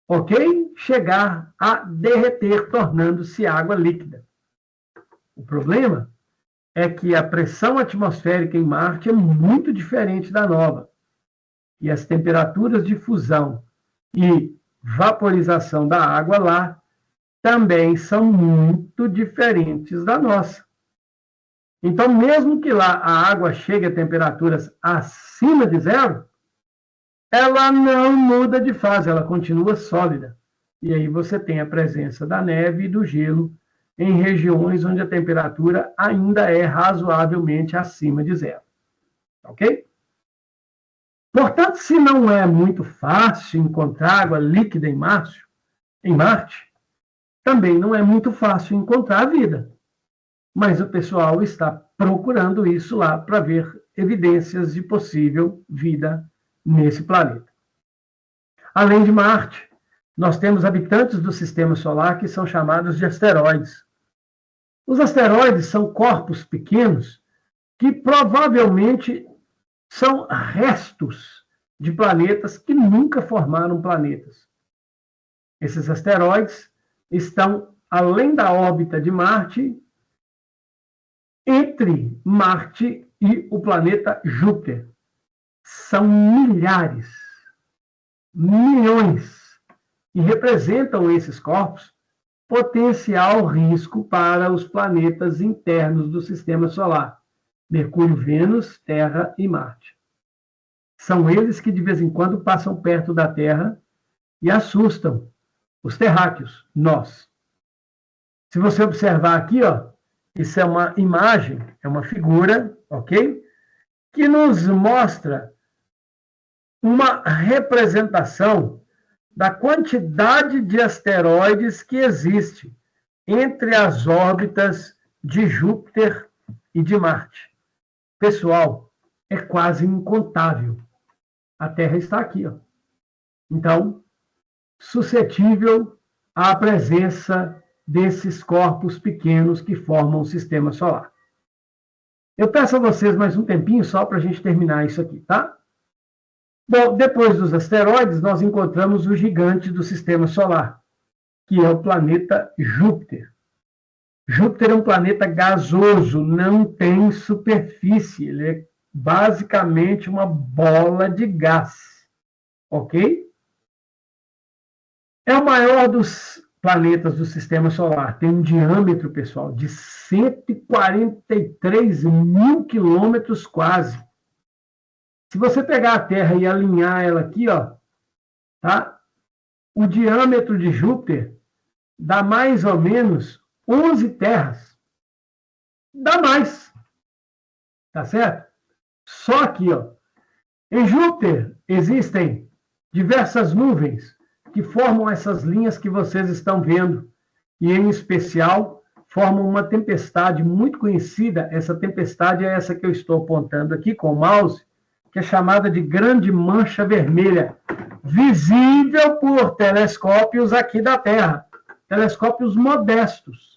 ok, chegar a derreter, tornando-se água líquida. O problema é que a pressão atmosférica em Marte é muito diferente da nova. E as temperaturas de fusão e vaporização da água lá também são muito diferentes da nossa. Então, mesmo que lá a água chegue a temperaturas acima de zero, ela não muda de fase, ela continua sólida. E aí você tem a presença da neve e do gelo em regiões onde a temperatura ainda é razoavelmente acima de zero. Ok? Portanto, se não é muito fácil encontrar água líquida em Marte, também não é muito fácil encontrar a vida. Mas o pessoal está procurando isso lá para ver evidências de possível vida nesse planeta. Além de Marte, nós temos habitantes do sistema solar que são chamados de asteroides. Os asteroides são corpos pequenos que provavelmente são restos de planetas que nunca formaram planetas. Esses asteroides estão além da órbita de Marte, entre Marte e o planeta Júpiter. São milhares, milhões, e representam esses corpos potencial risco para os planetas internos do sistema solar. Mercúrio, Vênus, Terra e Marte. São eles que de vez em quando passam perto da Terra e assustam os terráqueos, nós. Se você observar aqui, ó, isso é uma imagem, é uma figura, ok? Que nos mostra uma representação da quantidade de asteroides que existe entre as órbitas de Júpiter e de Marte. Pessoal, é quase incontável. A Terra está aqui, ó. Então, suscetível à presença desses corpos pequenos que formam o sistema solar. Eu peço a vocês mais um tempinho só para a gente terminar isso aqui, tá? Bom, depois dos asteroides, nós encontramos o gigante do sistema solar, que é o planeta Júpiter. Júpiter é um planeta gasoso, não tem superfície, ele é basicamente uma bola de gás, ok? É o maior dos planetas do sistema solar, tem um diâmetro, pessoal, de 143 mil quilômetros quase. Se você pegar a Terra e alinhar ela aqui, ó, tá? O diâmetro de Júpiter dá mais ou menos 11 terras. Dá mais. Tá certo? Só aqui, ó. Em Júpiter existem diversas nuvens que formam essas linhas que vocês estão vendo. E, em especial, formam uma tempestade muito conhecida. Essa tempestade é essa que eu estou apontando aqui com o mouse, que é chamada de Grande Mancha Vermelha, visível por telescópios aqui da Terra. Telescópios modestos.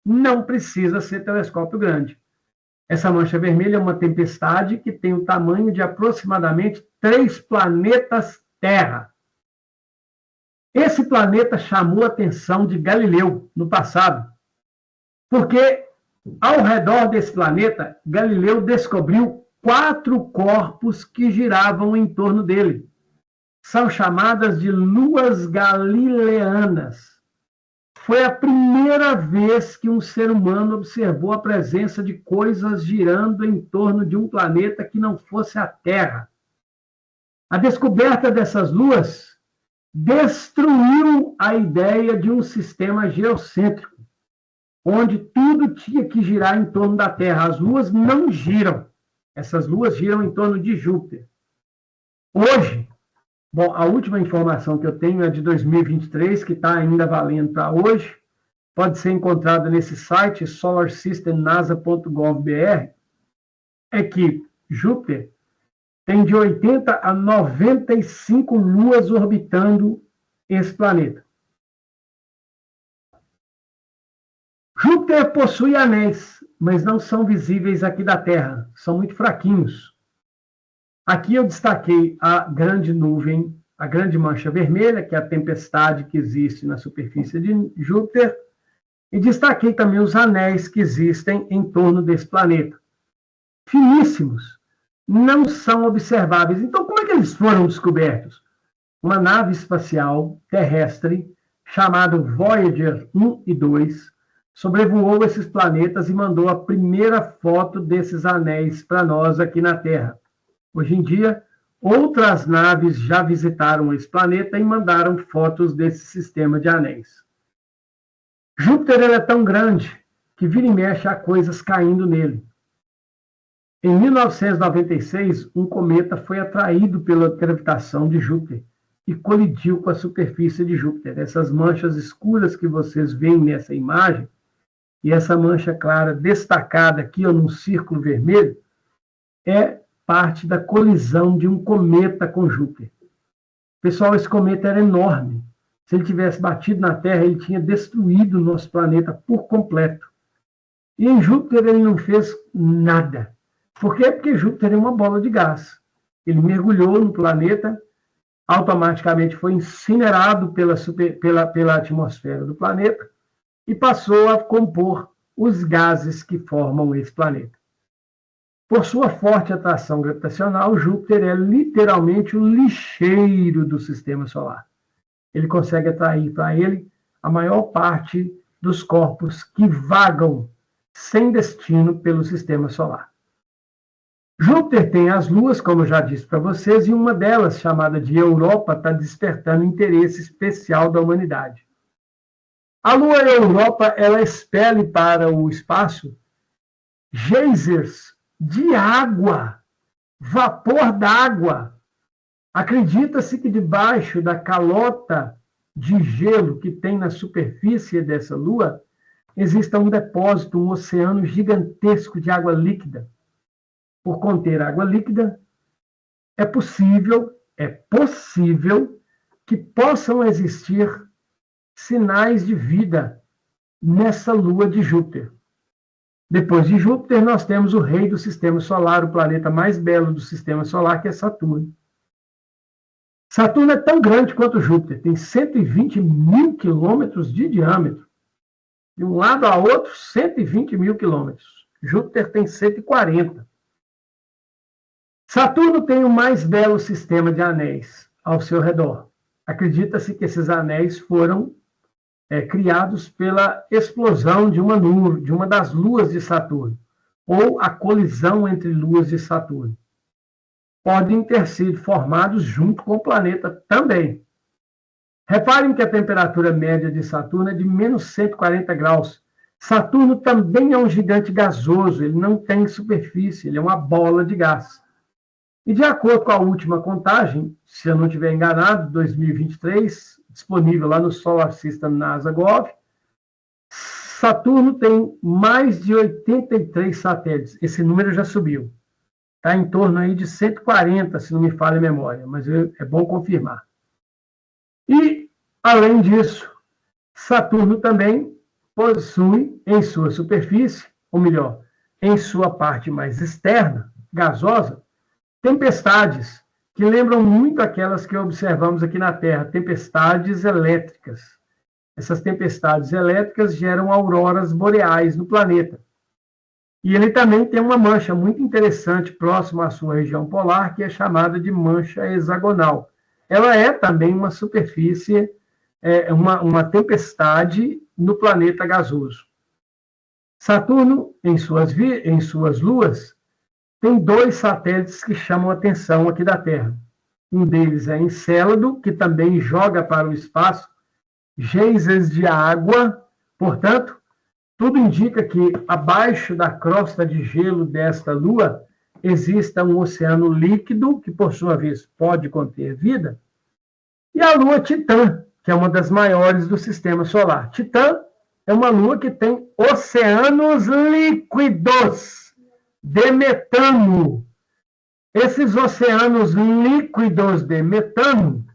Não precisa ser telescópio grande. Essa mancha vermelha é uma tempestade que tem o tamanho de aproximadamente 3 planetas Terra. Esse planeta chamou a atenção de Galileu no passado, porque ao redor desse planeta, Galileu descobriu 4 corpos que giravam em torno dele. São chamadas de luas galileanas. Foi a primeira vez que um ser humano observou a presença de coisas girando em torno de um planeta que não fosse a Terra. A descoberta dessas luas destruiu a ideia de um sistema geocêntrico, onde tudo tinha que girar em torno da Terra. As luas não giram. Essas luas giram em torno de Júpiter. Hoje, bom, a última informação que eu tenho é de 2023, que está ainda valendo para hoje, pode ser encontrada nesse site, solarsystemnasa.gov.br, é que Júpiter tem de 80 a 95 luas orbitando esse planeta. Júpiter possui anéis, mas não são visíveis aqui da Terra, são muito fraquinhos. Aqui eu destaquei a grande nuvem, a grande mancha vermelha, que é a tempestade que existe na superfície de Júpiter, e destaquei também os anéis que existem em torno desse planeta. Finíssimos, não são observáveis. Então, como é que eles foram descobertos? Uma nave espacial terrestre, chamada Voyager 1 e 2, sobrevoou esses planetas e mandou a primeira foto desses anéis para nós aqui na Terra. Hoje em dia, outras naves já visitaram esse planeta e mandaram fotos desse sistema de anéis. Júpiter é tão grande que vira e mexe há coisas caindo nele. Em 1996, um cometa foi atraído pela gravitação de Júpiter e colidiu com a superfície de Júpiter. Essas manchas escuras que vocês veem nessa imagem, e essa mancha clara destacada aqui, ó, num círculo vermelho, é parte da colisão de um cometa com Júpiter. Pessoal, esse cometa era enorme. Se ele tivesse batido na Terra, ele tinha destruído o nosso planeta por completo. E em Júpiter ele não fez nada. Por quê? Porque Júpiter é uma bola de gás. Ele mergulhou no planeta, automaticamente foi incinerado pela atmosfera do planeta e passou a compor os gases que formam esse planeta. Por sua forte atração gravitacional, Júpiter é literalmente o lixeiro do sistema solar. Ele consegue atrair para ele a maior parte dos corpos que vagam sem destino pelo sistema solar. Júpiter tem as luas, como eu já disse para vocês, e uma delas, chamada de Europa, está despertando interesse especial da humanidade. A lua Europa, ela expele para o espaço geysers de água, vapor d'água. Acredita-se que debaixo da calota de gelo que tem na superfície dessa lua, exista um depósito, um oceano gigantesco de água líquida. Por conter água líquida, é possível que possam existir sinais de vida nessa lua de Júpiter. Depois de Júpiter, nós temos o rei do sistema solar, o planeta mais belo do sistema solar, que é Saturno. Saturno é tão grande quanto Júpiter, tem 120 mil quilômetros de diâmetro. De um lado a outro, 120 mil quilômetros. Júpiter tem 140. Saturno tem o mais belo sistema de anéis ao seu redor. Acredita-se que esses anéis foram criados pela explosão de uma das luas de Saturno, ou a colisão entre luas de Saturno. Podem ter sido formados junto com o planeta também. Reparem que a temperatura média de Saturno é de menos 140 graus. Saturno também é um gigante gasoso, ele não tem superfície, ele é uma bola de gás. E de acordo com a última contagem, se eu não estiver enganado, 2023, disponível lá no Solar System NASA.gov, Saturno tem mais de 83 satélites. Esse número já subiu. Está em torno aí de 140, se não me falha a memória, mas é bom confirmar. E, além disso, Saturno também possui em sua superfície, ou melhor, em sua parte mais externa, gasosa, tempestades, que lembram muito aquelas que observamos aqui na Terra, tempestades elétricas. Essas tempestades elétricas geram auroras boreais no planeta. E ele também tem uma mancha muito interessante próximo à sua região polar, que é chamada de mancha hexagonal. Ela é também uma superfície, uma tempestade no planeta gasoso. Saturno, em suas luas, tem 2 satélites que chamam a atenção aqui da Terra. Um deles é Encélado, que também joga para o espaço geysers de água. Portanto, tudo indica que abaixo da crosta de gelo desta lua exista um oceano líquido, que por sua vez pode conter vida, e a lua Titã, que é uma das maiores do sistema solar. Titã é uma lua que tem oceanos líquidos de metano. Esses oceanos líquidos de metano,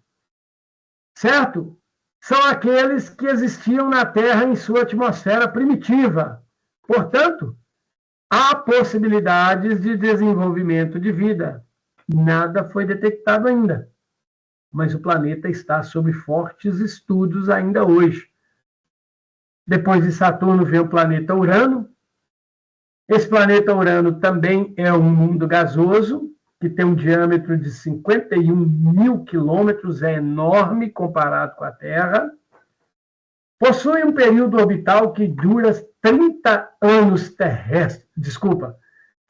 certo? São aqueles que existiam na Terra em sua atmosfera primitiva. Portanto, há possibilidades de desenvolvimento de vida. Nada foi detectado ainda, mas o planeta está sob fortes estudos ainda hoje. Depois de Saturno vem o planeta Urano. Esse planeta Urano também é um mundo gasoso, que tem um diâmetro de 51 mil quilômetros, é enorme comparado com a Terra. Possui um período orbital que dura 30 anos terrestres,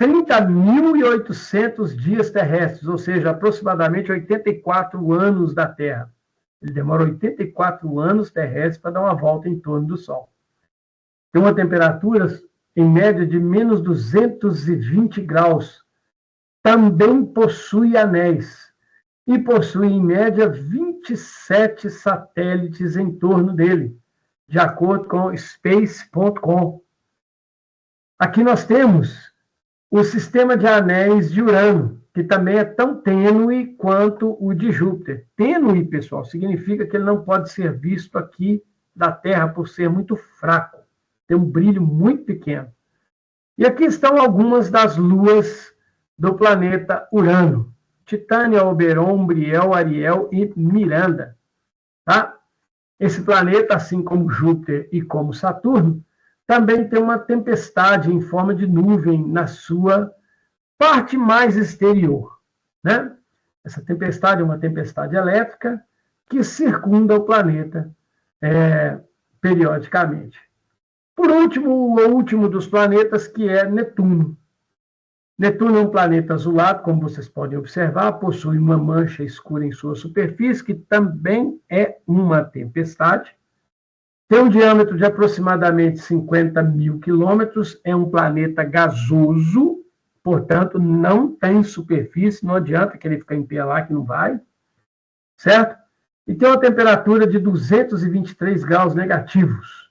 30.800 dias terrestres, ou seja, aproximadamente 84 anos da Terra. Ele demora 84 anos terrestres para dar uma volta em torno do Sol. Tem uma temperatura, em média, de menos 220 graus. Também possui anéis e possui, em média, 27 satélites em torno dele, de acordo com Space.com. Aqui nós temos o sistema de anéis de Urano, que também é tão tênue quanto o de Júpiter. Tênue, pessoal, significa que ele não pode ser visto aqui da Terra por ser muito fraco, tem um brilho muito pequeno. E aqui estão algumas das luas do planeta Urano: Titânia, Oberon, Brielle, Ariel e Miranda. Tá? Esse planeta, assim como Júpiter e como Saturno, também tem uma tempestade em forma de nuvem na sua parte mais exterior. Né? Essa tempestade é uma tempestade elétrica que circunda o planeta periodicamente. Por último, o último dos planetas, que é Netuno. Netuno é um planeta azulado, como vocês podem observar, possui uma mancha escura em sua superfície, que também é uma tempestade. Tem um diâmetro de aproximadamente 50 mil quilômetros, é um planeta gasoso, portanto, não tem superfície, não adianta que ele ficar em pé lá, que não vai, certo? E tem uma temperatura de 223 graus negativos.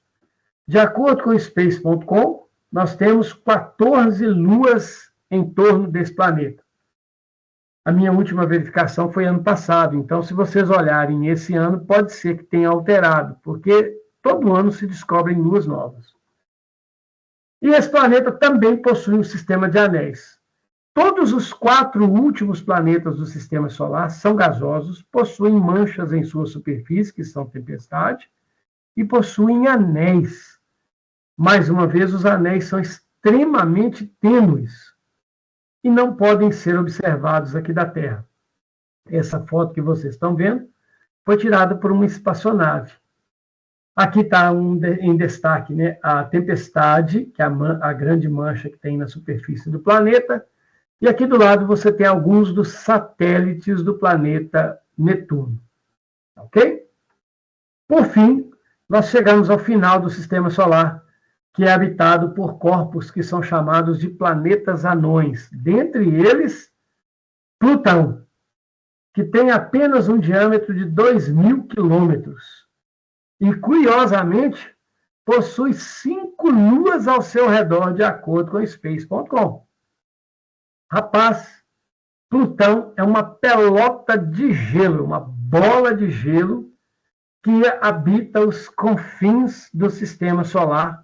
De acordo com o Space.com, nós temos 14 luas em torno desse planeta. A minha última verificação foi ano passado, então, se vocês olharem esse ano, pode ser que tenha alterado, porque todo ano se descobrem luas novas. E esse planeta também possui um sistema de anéis. Todos os 4 últimos planetas do sistema solar são gasosos, possuem manchas em sua superfície, que são tempestade, e possuem anéis. Mais uma vez, os anéis são extremamente tênues e não podem ser observados aqui da Terra. Essa foto que vocês estão vendo foi tirada por uma espaçonave. Aqui está em destaque, né, a tempestade, que é a grande mancha que tem na superfície do planeta, e aqui do lado você tem alguns dos satélites do planeta Netuno. Ok? Por fim, nós chegamos ao final do sistema solar, que é habitado por corpos que são chamados de planetas anões. Dentre eles, Plutão, que tem apenas um diâmetro de 2.000 quilômetros. E, curiosamente, possui 5 luas ao seu redor, de acordo com Space.com. Rapaz, Plutão é uma pelota de gelo, uma bola de gelo que habita os confins do sistema solar,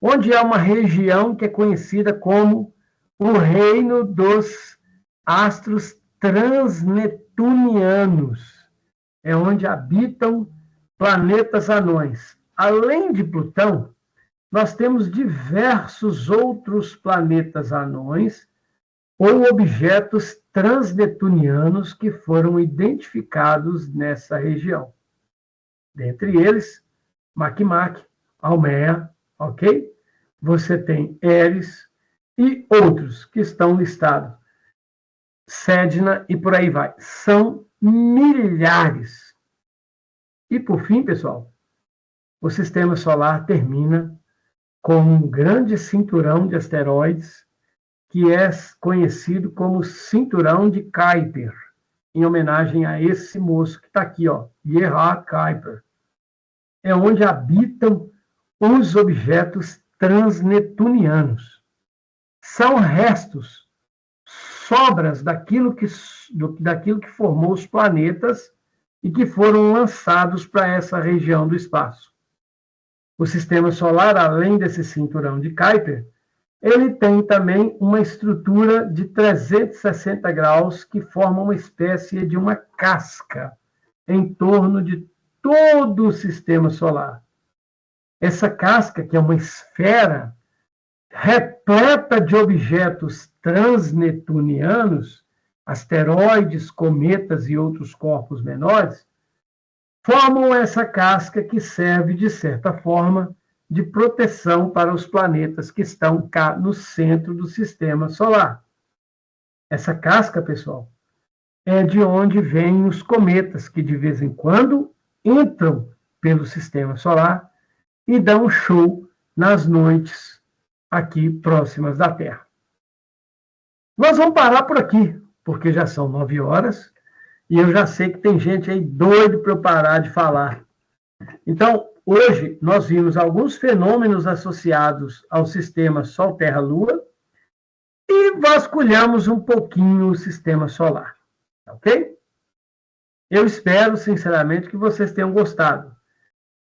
onde há uma região que é conhecida como o reino dos astros transnetunianos. É onde habitam planetas anões. Além de Plutão, nós temos diversos outros planetas anões ou objetos transnetunianos que foram identificados nessa região. Dentre eles, Makemake, Haumea, ok? Você tem Eris e outros que estão listados. Sedna e por aí vai. São milhares. E por fim, pessoal, o sistema solar termina com um grande cinturão de asteroides que é conhecido como Cinturão de Kuiper, em homenagem a esse moço que está aqui, ó, Gerhard Kuiper. É onde habitam os objetos transnetunianos. São restos, sobras daquilo que formou os planetas e que foram lançados para essa região do espaço. O sistema solar, além desse cinturão de Kuiper, ele tem também uma estrutura de 360 graus que forma uma espécie de uma casca em torno de todo o sistema solar. Essa casca, que é uma esfera repleta de objetos transnetunianos, asteroides, cometas e outros corpos menores, formam essa casca que serve, de certa forma, de proteção para os planetas que estão cá no centro do sistema solar. Essa casca, pessoal, é de onde vêm os cometas, que de vez em quando entram pelo sistema solar e dão um show nas noites aqui próximas da Terra. Nós vamos parar por aqui, porque já são 9 horas e eu já sei que tem gente aí doido para eu parar de falar. Então, hoje nós vimos alguns fenômenos associados ao sistema Sol-Terra-Lua e vasculhamos um pouquinho o sistema solar, ok? Eu espero, sinceramente, que vocês tenham gostado.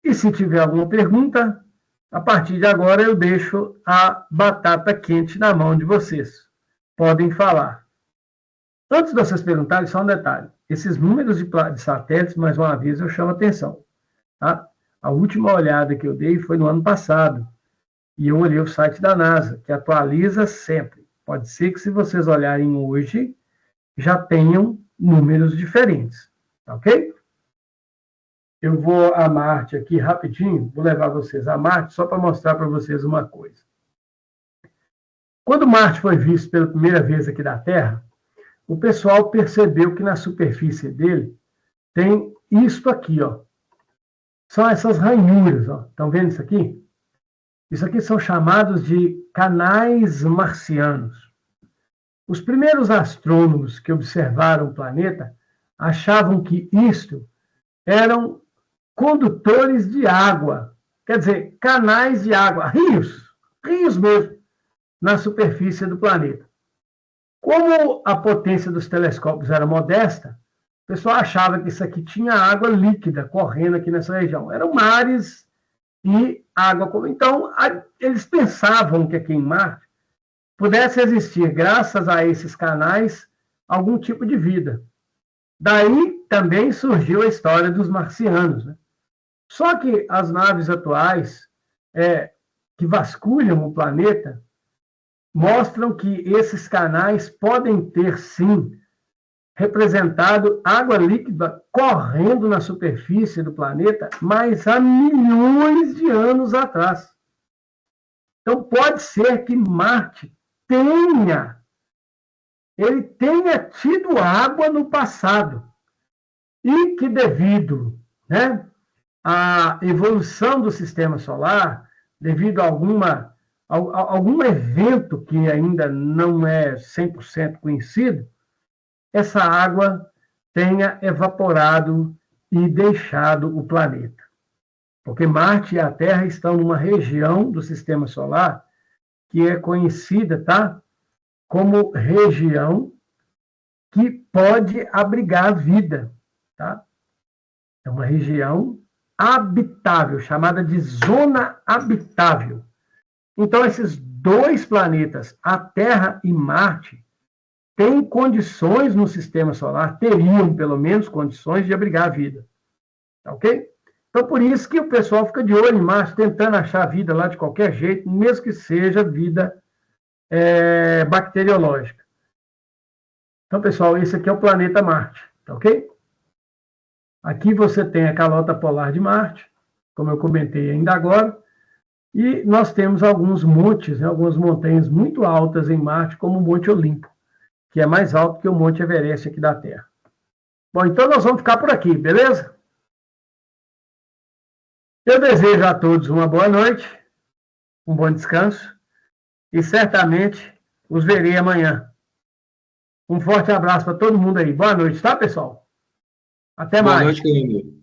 E se tiver alguma pergunta, a partir de agora eu deixo a batata quente na mão de vocês. Podem falar. Antes de vocês perguntarem, só um detalhe. Esses números de satélites, mais uma vez, eu chamo a atenção. Tá? A última olhada que eu dei foi no ano passado. E eu olhei o site da NASA, que atualiza sempre. Pode ser que, se vocês olharem hoje, já tenham números diferentes. Ok? Eu vou a Marte aqui rapidinho, vou levar vocês a Marte só para mostrar para vocês uma coisa. Quando Marte foi visto pela primeira vez aqui da Terra, o pessoal percebeu que na superfície dele tem isto aqui, ó. São essas ranhuras, ó. Estão vendo isso aqui? Isso aqui são chamados de canais marcianos. Os primeiros astrônomos que observaram o planeta achavam que isto eram condutores de água, quer dizer, canais de água, rios mesmo, na superfície do planeta. Como a potência dos telescópios era modesta, o pessoal achava que isso aqui tinha água líquida correndo aqui nessa região. Eram mares e água. Então, eles pensavam que aqui em Marte pudesse existir, graças a esses canais, algum tipo de vida. Daí também surgiu a história dos marcianos, né? Só que as naves atuais que vasculham o planeta mostram que esses canais podem ter, sim, representado água líquida correndo na superfície do planeta, mas há milhões de anos atrás. Então, pode ser que Marte tenha tido água no passado e que, devido, né, à evolução do sistema solar, devido a algum evento que ainda não é 100% conhecido, essa água tenha evaporado e deixado o planeta. Porque Marte e a Terra estão numa região do sistema solar que é conhecida, tá, como região que pode abrigar vida, tá? É uma região habitável, chamada de zona habitável. Então, esses dois planetas, a Terra e Marte, têm condições no sistema solar, teriam pelo menos condições de abrigar a vida. Tá ok? Então, por isso que o pessoal fica de olho em Marte, tentando achar vida lá de qualquer jeito, mesmo que seja vida bacteriológica. Então, pessoal, esse aqui é o planeta Marte, tá ok? Aqui você tem a calota polar de Marte, como eu comentei ainda agora, e nós temos alguns montes, né, algumas montanhas muito altas em Marte, como o Monte Olimpo, que é mais alto que o Monte Everest aqui da Terra. Bom, então nós vamos ficar por aqui, beleza? Eu desejo a todos uma boa noite, um bom descanso, e certamente os verei amanhã. Um forte abraço para todo mundo aí. Boa noite, tá, pessoal? Até mais. Boa noite, Leandro.